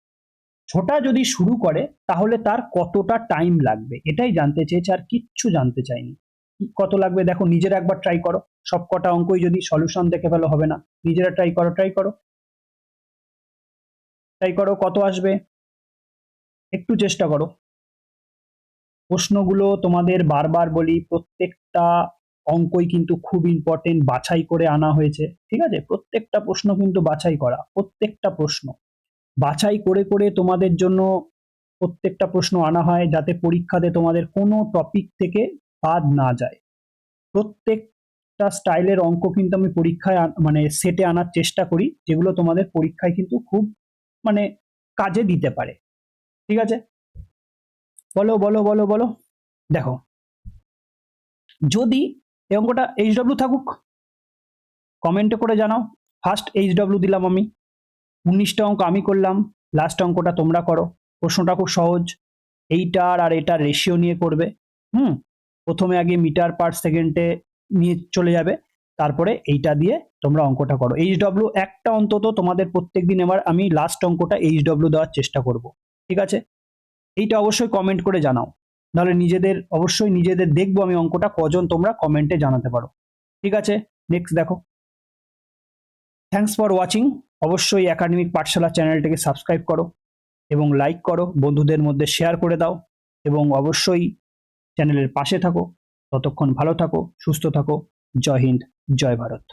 ছোটা যদি শুরু করে তাহলে তার কতটা টাইম লাগবে এটাই জানতে চেয়েছে, আর কিচ্ছু জানতে চাইনি। কত লাগবে দেখো, নিজেরা একবার ট্রাই করো। সব কটা অঙ্কই যদি সলিউশন দেখে ফেলো হবে না, নিজেরা ট্রাই করো, কত আসবে একটু চেষ্টা করো। প্রশ্নগুলো তোমাদের বারবার বলি, প্রত্যেকটা অঙ্কই কিন্তু খুব ইম্পর্টেন্ট, বাছাই করে আনা হয়েছে, ঠিক আছে? প্রত্যেকটা প্রশ্ন কিন্তু বাছাই করা, প্রত্যেকটা প্রশ্ন বাছাই করে করে তোমাদের জন্য প্রত্যেকটা প্রশ্ন আনা হয়, যাতে পরীক্ষাতে তোমাদের কোনো টপিক থেকে বাদ না যায়। প্রত্যেকটা স্টাইলের অঙ্ক কিন্তু আমি পরীক্ষায় মানে সেটে আনার চেষ্টা করি, যেগুলো তোমাদের পরীক্ষায় কিন্তু খুব মানে কাজে দিতে পারে, ঠিক আছে? বলো বলো বলো বলো। দেখো, যদি এই অঙ্কটা HW থাকুক, কমেন্টে করে জানাও। ফার্স্ট HW দিলাম আমি, 19টা অঙ্ক আমি করলাম, লাস্ট অঙ্কটা তোমরা করো। প্রশ্নটা খুব সহজ, এইটার আর এটার রেশিও নিয়ে করবে। প্রথমে আগে মিটার পার সেকেন্ডে নিয়ে চলে যাবে, তারপরে এইটা দিয়ে তোমরা অঙ্কটা করো। HW একটা অন্তত তোমাদের প্রত্যেকদিন, এবার আমি লাস্ট অঙ্কটা HW দেওয়ার চেষ্টা করব, ঠিক আছে? এইটা অবশ্যই কমেন্ট করে জানাও, নাহলে অবশ্যই নিজেদের দেখবো আমি অঙ্কটা কজন তোমরা কমেন্টে জানাতে পারো, ঠিক আছে? নেক্সট দেখো, থ্যাঙ্কস ফর ওয়াচিং। অবশ্যই একাডেমিক পাঠশালা চ্যানেলটিকে সাবস্ক্রাইব করো এবং লাইক করো, বন্ধুদের মধ্যে শেয়ার করে দাও, এবং অবশ্যই চ্যানেলের পাশে থাকো। ততক্ষণ ভালো থাকো, সুস্থ থাকো। জয় হিন্দ, জয় ভারত।